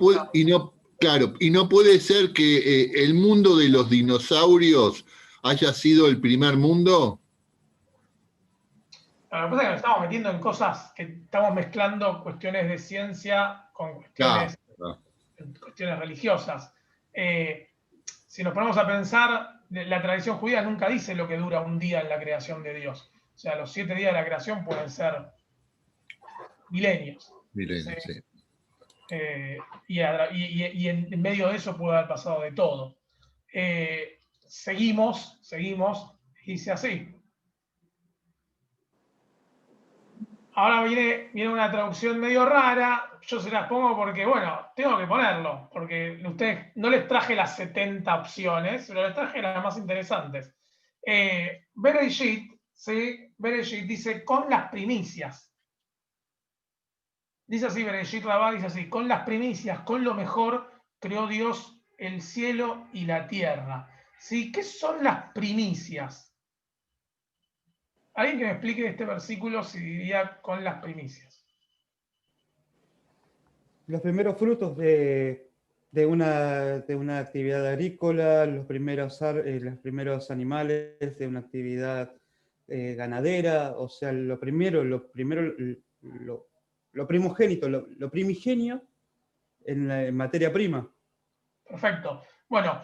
F: puede ser que el mundo de los dinosaurios haya sido el primer mundo.
A: Lo que pasa es que nos estamos metiendo en cosas que estamos mezclando cuestiones de ciencia con cuestiones religiosas. Si nos ponemos a pensar, la tradición judía nunca dice lo que dura un día en la creación de Dios. O sea, los 7 días de la creación pueden ser milenios.
F: Sí.
A: Y en medio de eso puede haber pasado de todo. Seguimos, dice así. Ahora viene una traducción medio rara, yo se las pongo porque, bueno, tengo que ponerlo, porque ustedes no les traje las 70 opciones, pero les traje las más interesantes. Bereshit, ¿sí? Bereshit dice con las primicias. Dice así, Bereshit Rabá dice así, con las primicias, con lo mejor, creó Dios el cielo y la tierra. ¿Sí? ¿Qué son las primicias? Alguien que me explique este versículo si diría con las primicias.
C: Los primeros frutos de una actividad agrícola, los primeros animales de una actividad ganadera, o sea, lo primogénito, lo primigenio en materia prima.
A: Perfecto. Bueno,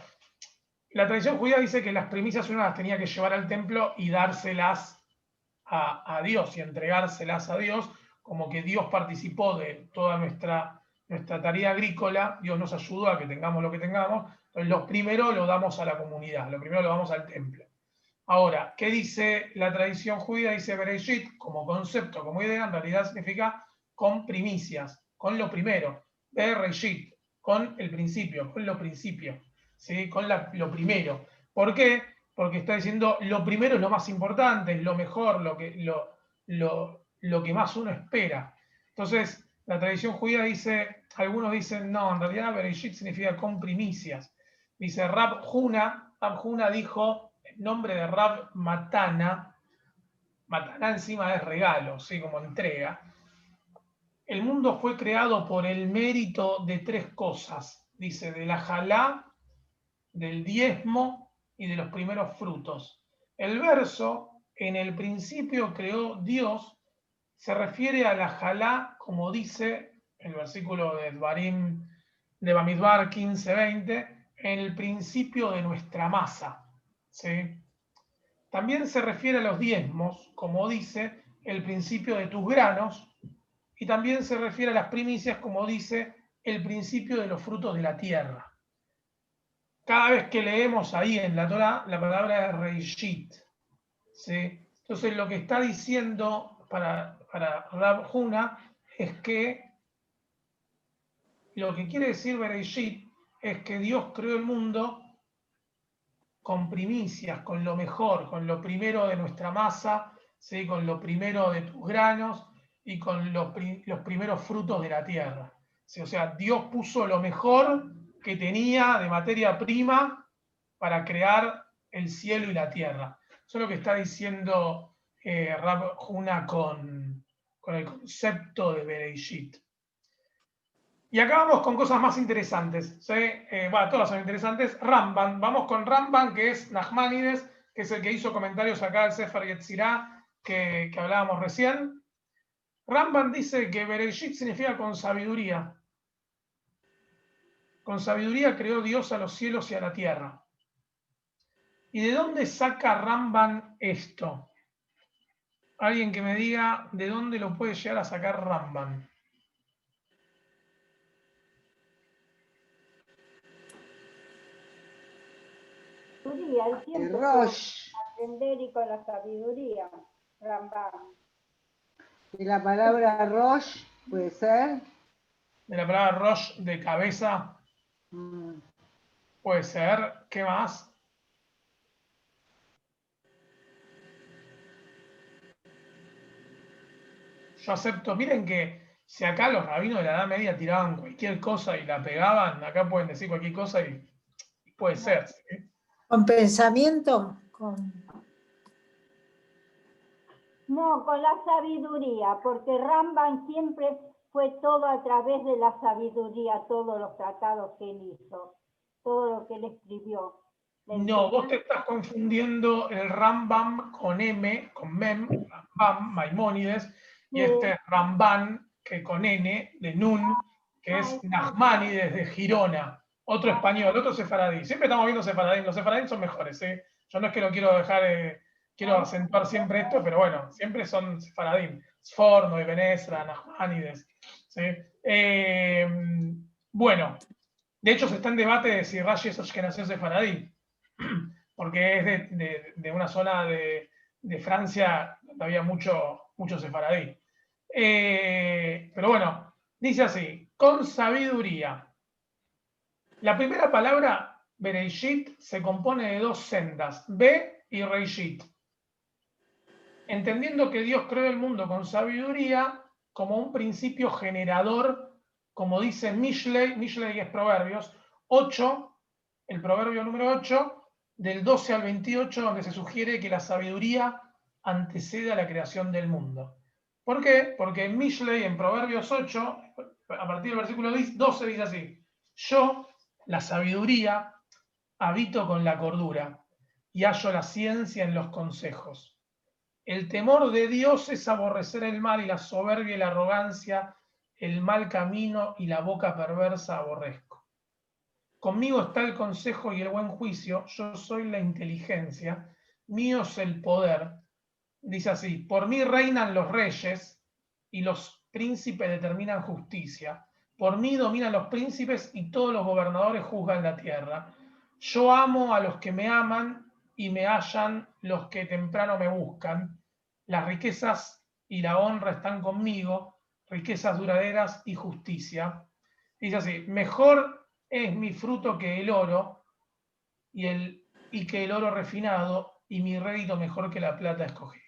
A: la tradición judía dice que las primicias uno las tenía que llevar al templo y dárselas a Dios y entregárselas a Dios, como que Dios participó de toda nuestra tarea agrícola, Dios nos ayudó a que tengamos lo que tengamos, entonces lo primero lo damos a la comunidad, lo primero lo damos al templo. Ahora, ¿qué dice la tradición judía? Dice Bereshit, como concepto, como idea, en realidad significa con primicias, con lo primero, Bereshit, con el principio, con lo principio, ¿sí? Con lo primero. ¿Por qué? Porque está diciendo lo primero es lo más importante, es lo mejor, lo que más uno espera. Entonces, la tradición judía dice, algunos dicen, no, en realidad Bereshit significa con primicias. Dice Rab Huna dijo, en nombre de Rab Matana encima es regalo, ¿sí? Como entrega. El mundo fue creado por el mérito de 3 cosas. dice, de la jalá, del diezmo y de los primeros frutos. El verso, en el principio creó Dios, se refiere a la jalá, como dice el versículo de Dvarim, de Bamidbar 15:20, en el principio de nuestra masa. ¿Sí? También se refiere a los diezmos, como dice el principio de tus granos, y también se refiere a las primicias, como dice el principio de los frutos de la tierra. Cada vez que leemos ahí en la Torá, la palabra es Reishit. ¿Sí? Entonces lo que está diciendo para Rab Huna es que lo que quiere decir Bereishit es que Dios creó el mundo con primicias, con lo mejor, con lo primero de nuestra masa, ¿sí? Con lo primero de tus granos y con los primeros frutos de la tierra. ¿Sí? O sea, Dios puso lo mejor que tenía de materia prima para crear el cielo y la tierra. Eso es lo que está diciendo Rab Huna con el concepto de Bereishit. Y acá vamos con cosas más interesantes. ¿Sí? Todas son interesantes. Ramban, vamos con Ramban, que es Nachmanides, que es el que hizo comentarios acá al Sefer Yetzirah que hablábamos recién. Ramban dice que Bereishit significa con sabiduría. Con sabiduría creó Dios a los cielos y a la tierra. ¿Y de dónde saca Ramban esto? Alguien que me diga de dónde lo puede llegar a sacar Ramban.
J: El tiempo
B: Rosh.
J: aprender y con la sabiduría, Rambam.
B: Y la palabra Rosh puede ser.
A: De la palabra Rosh, de cabeza. Puede ser. ¿Qué más? Yo acepto. Miren que si acá los rabinos de la Edad Media tiraban cualquier cosa y la pegaban, acá pueden decir cualquier cosa y puede ser. ¿Sí?
I: ¿Con pensamiento?
J: No, con la sabiduría, porque Rambam siempre fue todo a través de la sabiduría, todos los tratados que él hizo, todo lo que él escribió.
A: No, vos te estás confundiendo el Rambam con M, con Mem, Rambam, Maimónides, y este es Ramban, que con N, de Nun, que es Nachmanides de Girona, otro español, otro sefaradí. Siempre estamos viendo sefaradí, los sefaradí son mejores, ¿eh? Yo no es que lo quiero dejar, quiero acentuar siempre esto, pero bueno, siempre son sefaradí. Sforno, Ibn Ezra, Nachmanides. ¿Sí? Bueno, de hecho se está en debate de si Rashi es Ashkenazí o sefaradí, porque es de una zona de Francia donde había mucho sefaradí. Pero bueno, dice así, con sabiduría. La primera palabra, Bereishit, se compone de dos sendas, Be y Reishit. Entendiendo que Dios creó el mundo con sabiduría como un principio generador, como dice Mishlei es Proverbios 8, el proverbio número 8, del 12 al 28, donde se sugiere que la sabiduría antecede a la creación del mundo. ¿Por qué? Porque en Mishlei, en Proverbios 8, a partir del versículo 12, dice así: yo, la sabiduría, habito con la cordura y hallo la ciencia en los consejos. El temor de Dios es aborrecer el mal y la soberbia y la arrogancia, el mal camino y la boca perversa aborrezco. Conmigo está el consejo y el buen juicio, yo soy la inteligencia, mío es el poder. Dice así: por mí reinan los reyes y los príncipes determinan justicia. Por mí dominan los príncipes y todos los gobernadores juzgan la tierra. Yo amo a los que me aman y me hallan los que temprano me buscan. Las riquezas y la honra están conmigo, riquezas duraderas y justicia. Dice así: mejor es mi fruto que el oro y que el oro refinado, y mi rédito mejor que la plata escogida.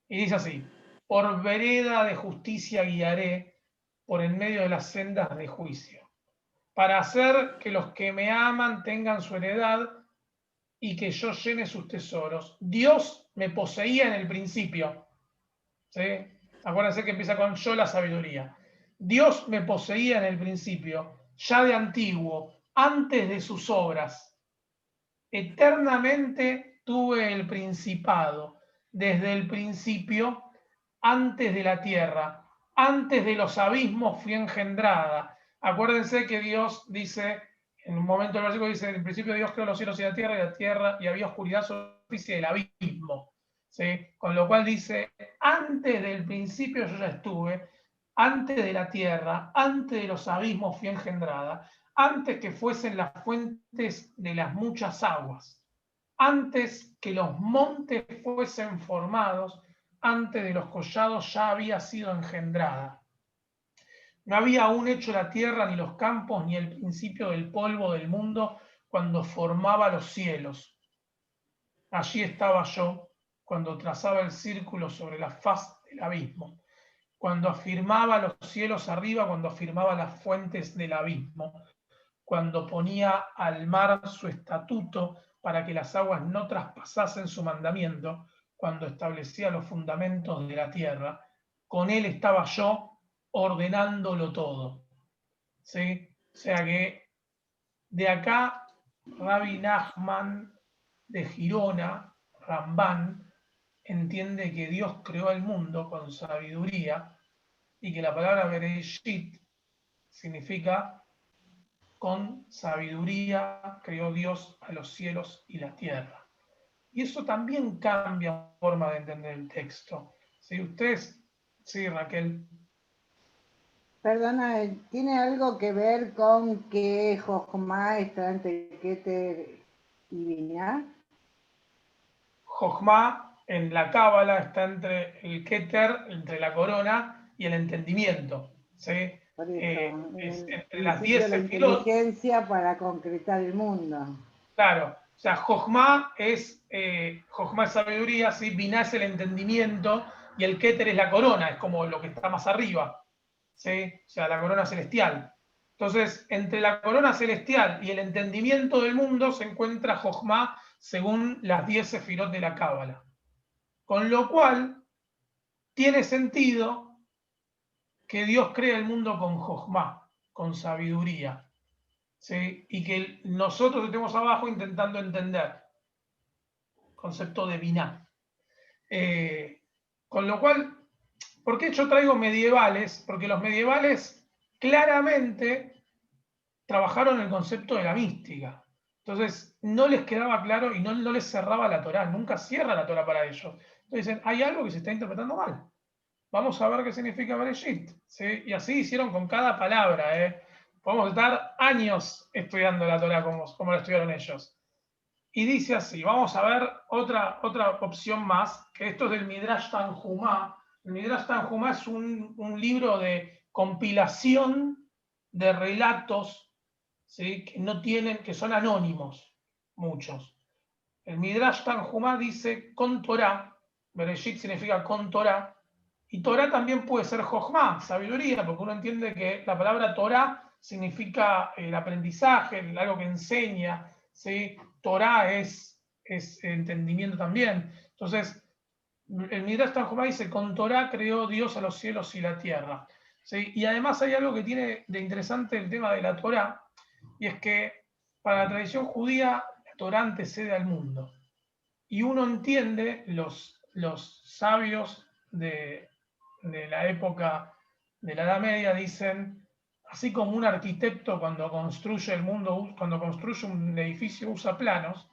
A: Y dice así: por vereda de justicia guiaré, por en medio de las sendas de juicio, para hacer que los que me aman tengan su heredad y que yo llene sus tesoros. Dios me poseía en el principio. ¿Sí? Acuérdense que empieza con yo, la sabiduría. Dios me poseía en el principio ya de antiguo, antes de sus obras. Eternamente tuve el principado, desde el principio, antes de la tierra, antes de los abismos fui engendrada. Acuérdense que Dios dice, en un momento del versículo dice, en el principio Dios creó los cielos y la tierra, y había oscuridad sobre la superficie del abismo. ¿Sí? Con lo cual dice, antes del principio yo ya estuve, antes de la tierra, antes de los abismos fui engendrada, antes que fuesen las fuentes de las muchas aguas, antes que los montes fuesen formados, antes de los collados ya había sido engendrada. No había aún hecho la tierra, ni los campos, ni el principio del polvo del mundo, cuando formaba los cielos. Allí estaba yo, cuando trazaba el círculo sobre la faz del abismo, cuando afirmaba los cielos arriba, cuando afirmaba las fuentes del abismo, cuando ponía al mar su estatuto para que las aguas no traspasasen su mandamiento, cuando establecía los fundamentos de la tierra. Con él estaba yo ordenándolo todo. ¿Sí? O sea que de acá Rabbi Nachman de Girona, Rambán, entiende que Dios creó el mundo con sabiduría y que la palabra Bereshit significa con sabiduría creó Dios a los cielos y la tierra. Y eso también cambia la forma de entender el texto. ¿Sí? Ustedes, sí, Raquel.
B: Perdona, ¿tiene algo que ver con que Jochma está entre Keter y Binah?
A: Jochma en la Cábala está entre el Keter, entre la corona y el entendimiento. ¿Sí?
B: Por eso,
A: Es entre
B: el
A: las 10
B: la
A: sefirot.
B: inteligencia para concretar el mundo.
A: Claro, o sea, Jochma es sabiduría, ¿sí? Binah es el entendimiento y el Keter es la corona, es como lo que está más arriba. ¿Sí? O sea, la corona celestial. Entonces, entre la corona celestial y el entendimiento del mundo se encuentra Jochma según las 10 sefirot de la Cábala. Con lo cual, tiene sentido que Dios crea el mundo con Jochma, con sabiduría. ¿Sí? Y que nosotros estemos abajo intentando entender. Concepto de Binah. Con lo cual, ¿por qué yo traigo medievales? Porque los medievales claramente trabajaron el concepto de la mística. Entonces, no les quedaba claro y no les cerraba la Torá, nunca cierra la Torá para ellos. Entonces dicen, hay algo que se está interpretando mal. Vamos a ver qué significa Bereshit. ¿Sí? Y así hicieron con cada palabra. Podemos estar años estudiando la Torá como la estudiaron ellos. Y dice así, vamos a ver otra opción más, que esto es del Midrash Tanjumá. El Midrash Tanjumá es un libro de compilación de relatos, ¿sí? que son anónimos, muchos. El Midrash Tanjumá dice con Torah, Bereshit significa con Torah, y Torah también puede ser Jochma, sabiduría, porque uno entiende que la palabra Torah significa el aprendizaje, algo que enseña, ¿sí? Torah es entendimiento también. Entonces, el Midrash Tanjumá dice, con Torah creó Dios a los cielos y la tierra. ¿Sí? Y además hay algo que tiene de interesante el tema de la Torah, y es que para la tradición judía, la Torah antecede al mundo. Y uno entiende, los sabios de la época de la Edad Media dicen, así como un arquitecto cuando construye el mundo, cuando construye un edificio usa planos,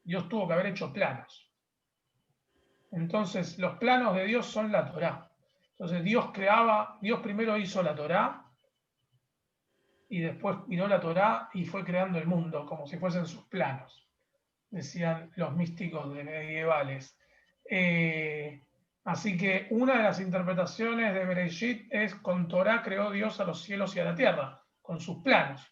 A: Dios tuvo que haber hecho planos. Entonces, los planos de Dios son la Torá. Entonces, Dios primero hizo la Torá y después miró la Torá y fue creando el mundo como si fuesen sus planos, decían los místicos medievales. Así que una de las interpretaciones de Bereshit es con Torá creó Dios a los cielos y a la tierra, con sus planos.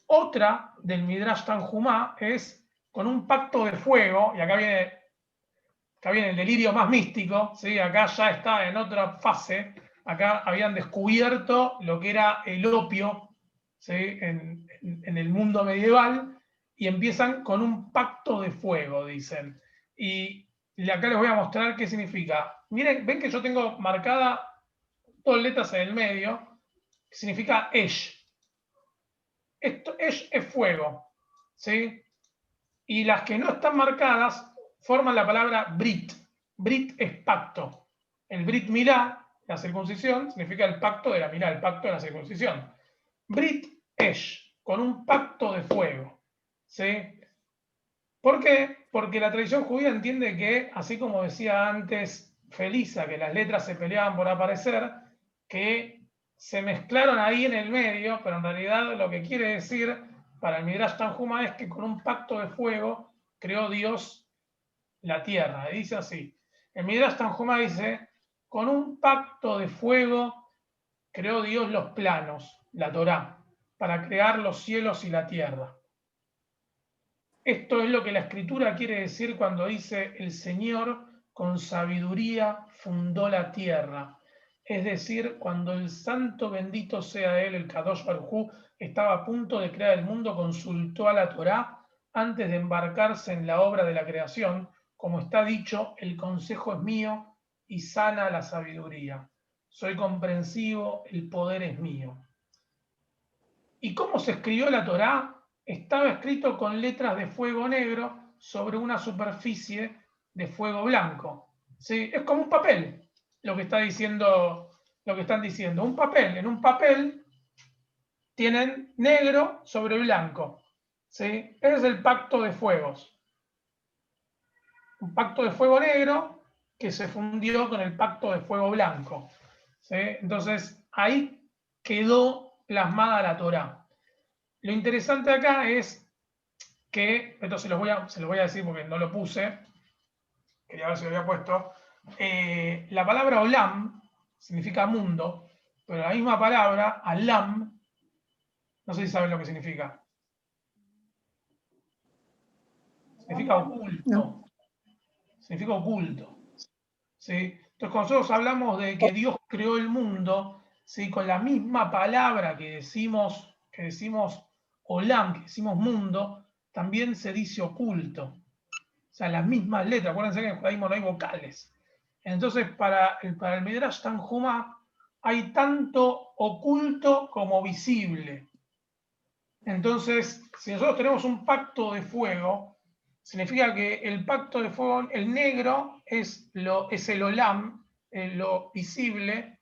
A: Otra del Midrash Tanjumá es con un pacto de fuego, y acá viene el delirio más místico, ¿sí? Acá ya está en otra fase, acá habían descubierto lo que era el opio, ¿sí? en el mundo medieval, y empiezan con un pacto de fuego, dicen. Y acá les voy a mostrar qué significa. Miren, ven que yo tengo marcada 2 letras en el medio, que significa Esh. Esh es fuego, ¿sí? Y las que no están marcadas forman la palabra Brit. Brit es pacto. El Brit Milá, la circuncisión, significa el pacto de la Milá, el pacto de la circuncisión. Brit Esh, con un pacto de fuego, ¿sí? ¿Por qué? Porque la tradición judía entiende que, así como decía antes Felisa, que las letras se peleaban por aparecer, que se mezclaron ahí en el medio, pero en realidad lo que quiere decir para el Midrash Tanjuma es que con un pacto de fuego creó Dios la tierra. Y dice así, el Midrash Tanjuma dice, con un pacto de fuego creó Dios los planos, la Torá, para crear los cielos y la tierra. Esto es lo que la Escritura quiere decir cuando dice el Señor con sabiduría fundó la tierra. Es decir, cuando el santo bendito sea Él, el Kadosh Baruj Hu, estaba a punto de crear el mundo, consultó a la Torá antes de embarcarse en la obra de la creación. Como está dicho, el consejo es mío y sana la sabiduría. Soy comprensivo, el poder es mío. ¿Y cómo se escribió la Torá? Estaba escrito con letras de fuego negro sobre una superficie de fuego blanco. ¿Sí? Es como un papel, lo que están diciendo. Un papel. En un papel tienen negro sobre blanco. ¿Sí? Ese es el pacto de fuegos. Un pacto de fuego negro que se fundió con el pacto de fuego blanco. ¿Sí? Entonces, ahí quedó plasmada la Torá. Lo interesante acá es que, esto se los voy a decir porque no lo puse, quería ver si lo había puesto, la palabra olam significa mundo, pero la misma palabra, alam, no sé si saben lo que significa. Significa oculto. No. Significa oculto. ¿Sí? Entonces, cuando nosotros hablamos de que Dios creó el mundo, ¿sí? Con la misma palabra que decimos olam, que decimos mundo, también se dice oculto. O sea, las mismas letras. Acuérdense que en el judaísmo no hay vocales. Entonces, para el Midrash Tanjuma hay tanto oculto como visible. Entonces, si nosotros tenemos un pacto de fuego, significa que el pacto de fuego, el negro es el olam, lo visible,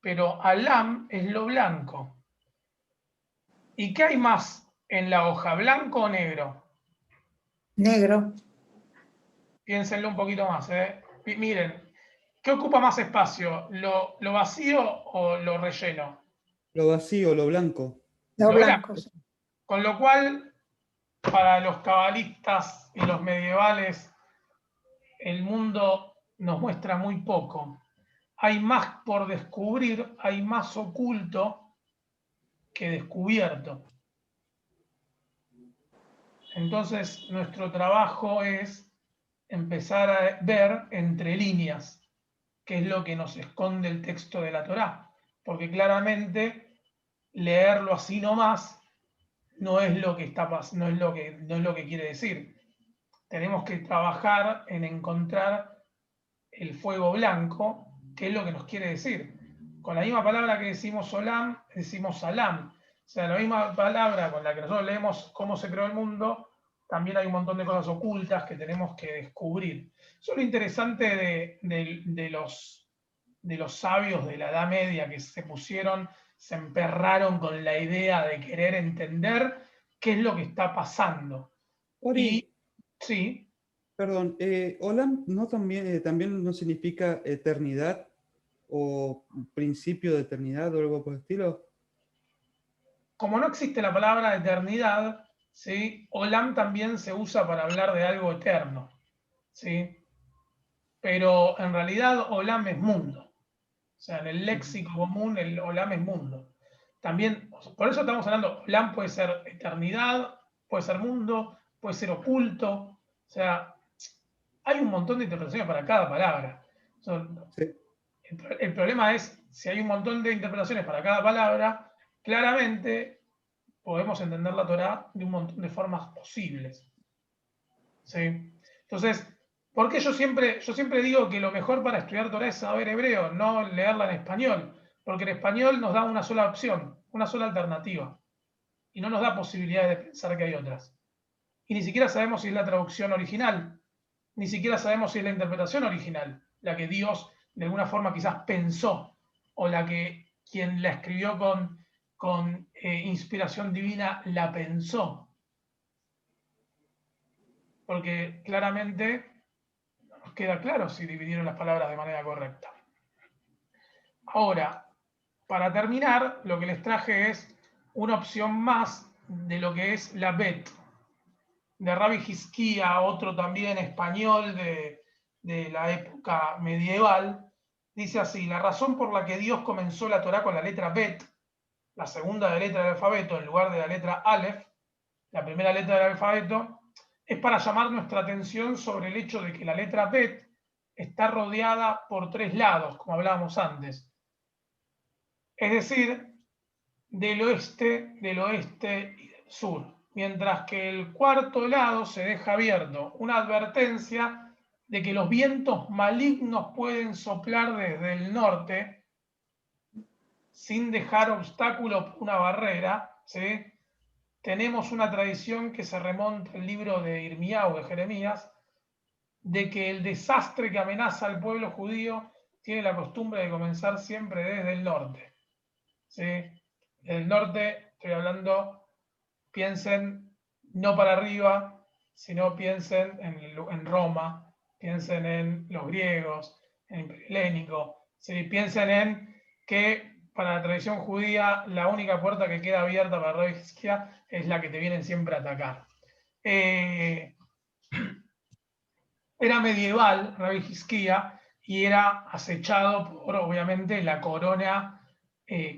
A: pero alam es lo blanco. ¿Y qué hay más en la hoja, blanco o negro?
I: Negro.
A: Piénsenlo un poquito más. Miren, ¿qué ocupa más espacio? ¿Lo vacío o lo relleno?
C: Lo vacío, lo blanco.
I: Lo blanco.
A: Con lo cual, para los cabalistas y los medievales, el mundo nos muestra muy poco. Hay más por descubrir, hay más oculto que descubierto. Entonces, nuestro trabajo es empezar a ver entre líneas qué es lo que nos esconde el texto de la Torá, porque claramente leerlo así nomás no es lo que no es lo que quiere decir. Tenemos que trabajar en encontrar el fuego blanco, que es lo que nos quiere decir. Con la misma palabra que decimos olam, decimos salam. O sea, la misma palabra con la que nosotros leemos cómo se creó el mundo, también hay un montón de cosas ocultas que tenemos que descubrir. Eso es lo interesante de los sabios de la Edad Media que se emperraron con la idea de querer entender qué es lo que está pasando.
C: Ori,
A: sí.
C: Perdón, olam no también no significa eternidad o principio de eternidad o algo por el estilo.
A: Como no existe la palabra eternidad, ¿sí? Olam también se usa para hablar de algo eterno, ¿sí? Pero en realidad olam es mundo. O sea, en el léxico común el olam es mundo. También, por eso estamos hablando, olam puede ser eternidad, puede ser mundo, puede ser oculto. O sea, hay un montón de interpretaciones para cada palabra. O sea, sí. El problema es, si hay un montón de interpretaciones para cada palabra, claramente podemos entender la Torá de un montón de formas posibles. ¿Sí? Entonces, porque yo siempre digo que lo mejor para estudiar Torá es saber hebreo, no leerla en español? Porque el español nos da una sola opción, una sola alternativa, y no nos da posibilidades de pensar que hay otras. Y ni siquiera sabemos si es la traducción original, ni siquiera sabemos si es la interpretación original, la que Dios de alguna forma quizás pensó, o la que quien la escribió con inspiración divina la pensó. Porque claramente no nos queda claro si dividieron las palabras de manera correcta. Ahora, para terminar, lo que les traje es una opción más de lo que es la Bet, de Rabbi Hizquía, otro también español de la época medieval. Dice así: la razón por la que Dios comenzó la Torá con la letra Bet, la segunda letra del alfabeto, en lugar de la letra Aleph, la primera letra del alfabeto, es para llamar nuestra atención sobre el hecho de que la letra Bet está rodeada por tres lados, como hablábamos antes. Es decir, del oeste y del sur. Mientras que el cuarto lado se deja abierto, una advertencia de que los vientos malignos pueden soplar desde el norte sin dejar obstáculo, una barrera, ¿sí? Tenemos una tradición que se remonta al libro de Irmiau, de Jeremías, de que el desastre que amenaza al pueblo judío tiene la costumbre de comenzar siempre desde el norte. ¿Sí? El norte, estoy hablando, piensen no para arriba, sino piensen en Roma, piensen en los griegos, en el Imperio Helénico, ¿sí? Piensen en que para la tradición judía la única puerta que queda abierta para Rabbi Hizquía es la que te vienen siempre a atacar. Era medieval Rabbi Hizquía y era acechado por, obviamente, la corona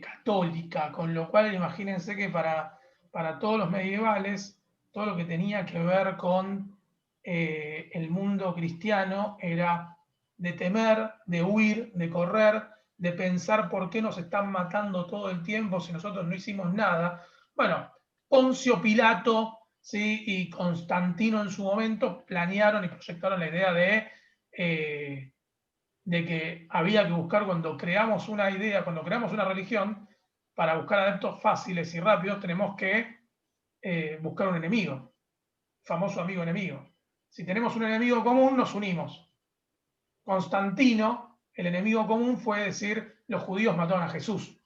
A: católica, con lo cual imagínense que para todos los medievales, todo lo que tenía que ver con el mundo cristiano era de temer, de huir, de correr, de pensar por qué nos están matando todo el tiempo si nosotros no hicimos nada. Bueno, Poncio Pilato, ¿sí? Y Constantino en su momento planearon y proyectaron la idea de que había que buscar, cuando creamos una idea, cuando creamos una religión, para buscar adeptos fáciles y rápidos, tenemos que buscar un enemigo, famoso amigo enemigo. Si tenemos un enemigo común, nos unimos. Constantino, el enemigo común fue decir, los judíos mataron a Jesús.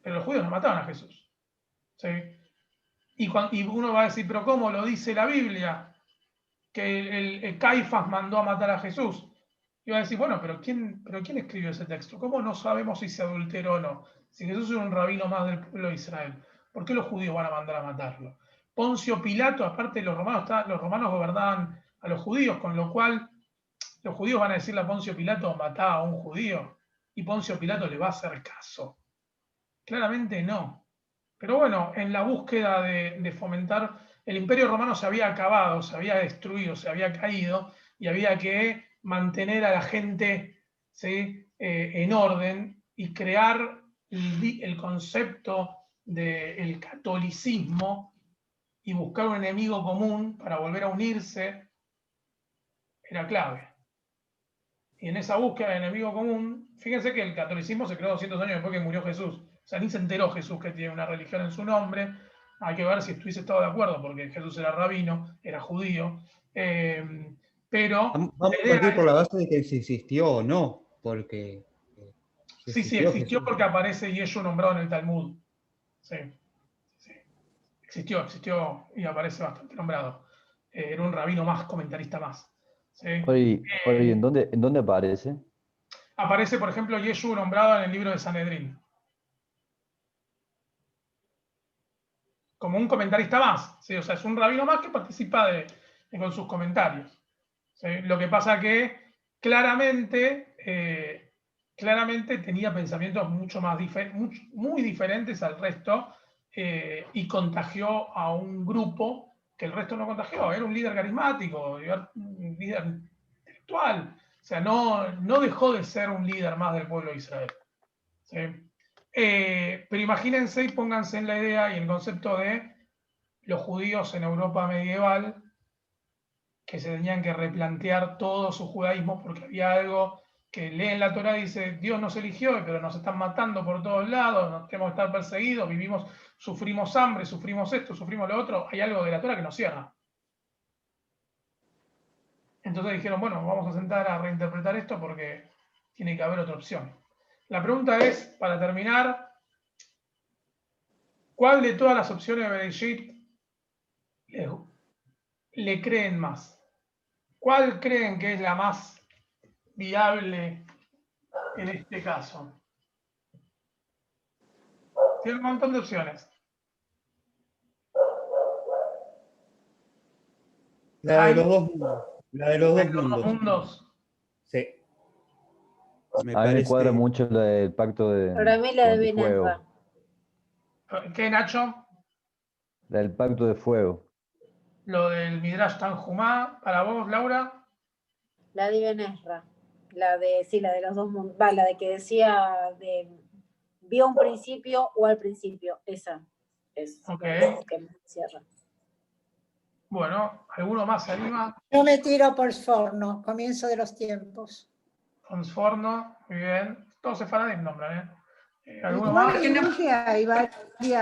A: Pero los judíos no mataron a Jesús. ¿Sí? Y uno va a decir, pero ¿cómo lo dice la Biblia? Que el Caifás mandó a matar a Jesús. Y va a decir, bueno, pero ¿quién escribió ese texto? ¿Cómo no sabemos si se adulteró o no? Si Jesús era un rabino más del pueblo de Israel, ¿por qué los judíos van a mandar a matarlo? Poncio Pilato, aparte los romanos gobernaban a los judíos, con lo cual los judíos van a decirle a Poncio Pilato, matá a un judío, y Poncio Pilato le va a hacer caso. Claramente no. Pero bueno, en la búsqueda de fomentar, el Imperio Romano se había acabado, se había destruido, se había caído, y había que mantener a la gente, ¿sí? En orden y crear el concepto del catolicismo y buscar un enemigo común para volver a unirse era clave. Y en esa búsqueda de enemigo común, fíjense que el catolicismo se creó 200 años después que murió Jesús. O sea, ni se enteró Jesús que tiene una religión en su nombre. Hay que ver si estuviese todo de acuerdo, porque Jesús era rabino, era judío. Pero
C: vamos a partir por la base de que si existió o no, porque...
A: sí, existió porque aparece Yeshu nombrado en el Talmud. Sí. Existió y aparece bastante nombrado. Era un rabino más, comentarista más. ¿Sí?
K: ¿En dónde aparece?
A: Aparece, por ejemplo, Yeshu nombrado en el libro de Sanedrín. Como un comentarista más. ¿Sí? O sea, es un rabino más que participa con sus comentarios. ¿Sí? Lo que pasa que claramente tenía pensamientos mucho más muy diferentes al resto, y contagió a un grupo que el resto no contagió. Era un líder carismático, un líder intelectual. O sea, no dejó de ser un líder más del pueblo de Israel. ¿Sí? Pero imagínense y pónganse en la idea y el concepto de los judíos en Europa medieval, que se tenían que replantear todo su judaísmo porque había algo que leen la Torá y dice, Dios nos eligió, pero nos están matando por todos lados, nos tenemos que estar perseguidos, vivimos, sufrimos hambre, sufrimos esto, sufrimos lo otro, hay algo de la Torá que nos cierra. Entonces dijeron, bueno, vamos a sentar a reinterpretar esto porque tiene que haber otra opción. La pregunta es, para terminar, ¿cuál de todas las opciones de Bereshit le creen más? ¿Cuál creen que es la más viable en este caso? Tiene un montón de opciones.
C: La de los dos mundos. La de los dos mundos.
A: mundos.
C: Sí.
K: A mí me cuadra mucho la del pacto de
I: Para mí la de
K: con el fuego.
I: Benesra.
A: ¿Qué, Nacho?
K: La del pacto de fuego.
A: Lo del Midrash Tanjumá. ¿Para vos, Laura?
I: La de Benesra. La de, sí, la de los dos mundos. Va, la de que decía de vio un principio o al principio. Esa es
A: Ok.
I: la que me cierra.
A: Bueno, ¿alguno más se anima?
L: Yo me tiro por Sforno, comienzo de los tiempos.
A: Transforno, muy bien. Todos sefaradim nombran, ¿eh? ¿Alguno
B: Igual
A: más?
B: hay varias.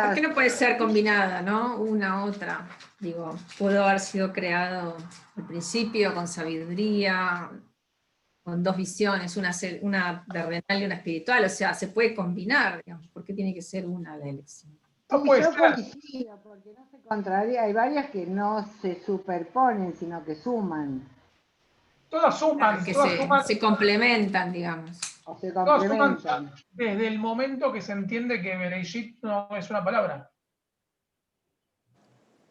G: ¿Por qué no puede ser combinada, no? Una, otra. Digo, pudo haber sido creado al principio con sabiduría, con dos visiones, una terrenal y una espiritual. O sea, se puede combinar, digamos. ¿Por qué tiene que ser una la elección?
A: No puede
B: yo
A: ser.
B: coincido, porque no se contraría. Hay varias que no se superponen, sino que suman.
A: Todas suman,
G: Que
A: todas suman,
G: se complementan, digamos.
B: O se
A: todas suman
B: complementan.
A: desde el momento que se entiende que Bereshit no es una palabra.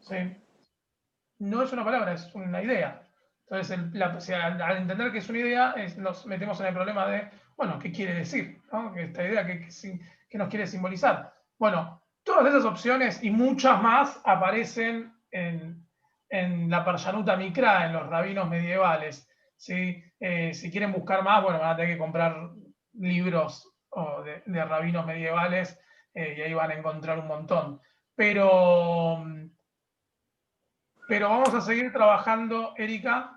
A: ¿Sí? No es una palabra, es una idea. Entonces, al entender que es una idea, nos metemos en el problema de, bueno, ¿qué quiere decir? ¿No? Esta idea que nos quiere simbolizar. Bueno, todas esas opciones y muchas más aparecen en la Parshanuta Mikra, en los rabinos medievales. ¿Sí? Si quieren buscar más, bueno, van a tener que comprar libros de rabinos medievales y ahí van a encontrar un montón. Pero vamos a seguir trabajando, Erika.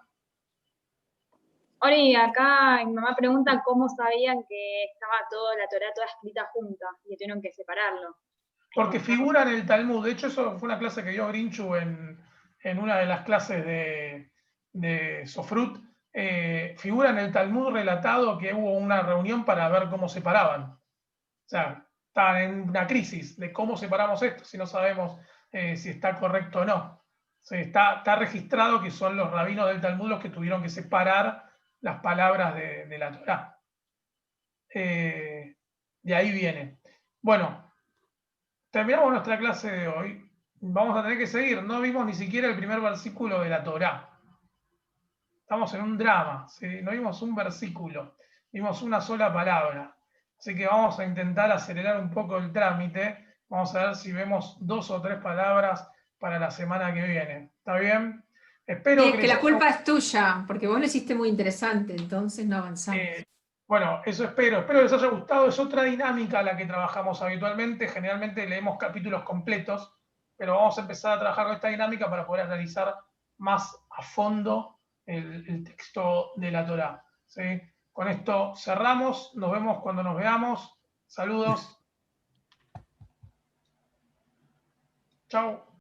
M: Ori, acá mi mamá pregunta cómo sabían que estaba toda la Torá toda escrita junta y que tuvieron que separarlo.
A: Porque figura en el Talmud. De hecho, eso fue una clase que dio Grinchu en una de las clases de Sofrut. Figura en el Talmud relatado que hubo una reunión para ver cómo separaban. O sea, estaban en una crisis de cómo separamos esto, si no sabemos si está correcto o no. O sea, está registrado que son los rabinos del Talmud los que tuvieron que separar las palabras de la Torá. De ahí viene. Bueno, terminamos nuestra clase de hoy. Vamos a tener que seguir. No vimos ni siquiera el primer versículo de la Torá. Estamos en un drama, ¿sí? No vimos un versículo. Vimos una sola palabra. Así que vamos a intentar acelerar un poco el trámite. Vamos a ver si vemos 2 o 3 palabras para la semana que viene. ¿Está bien? Espero
G: que la culpa es tuya, porque vos lo hiciste muy interesante, entonces no avanzamos.
A: Bueno, eso espero. Espero que les haya gustado. Es otra dinámica a la que trabajamos habitualmente. Generalmente leemos capítulos completos, pero vamos a empezar a trabajar con esta dinámica para poder analizar más a fondo el texto de la Torá. ¿Sí? Con esto cerramos. Nos vemos cuando nos veamos. Saludos. Chao.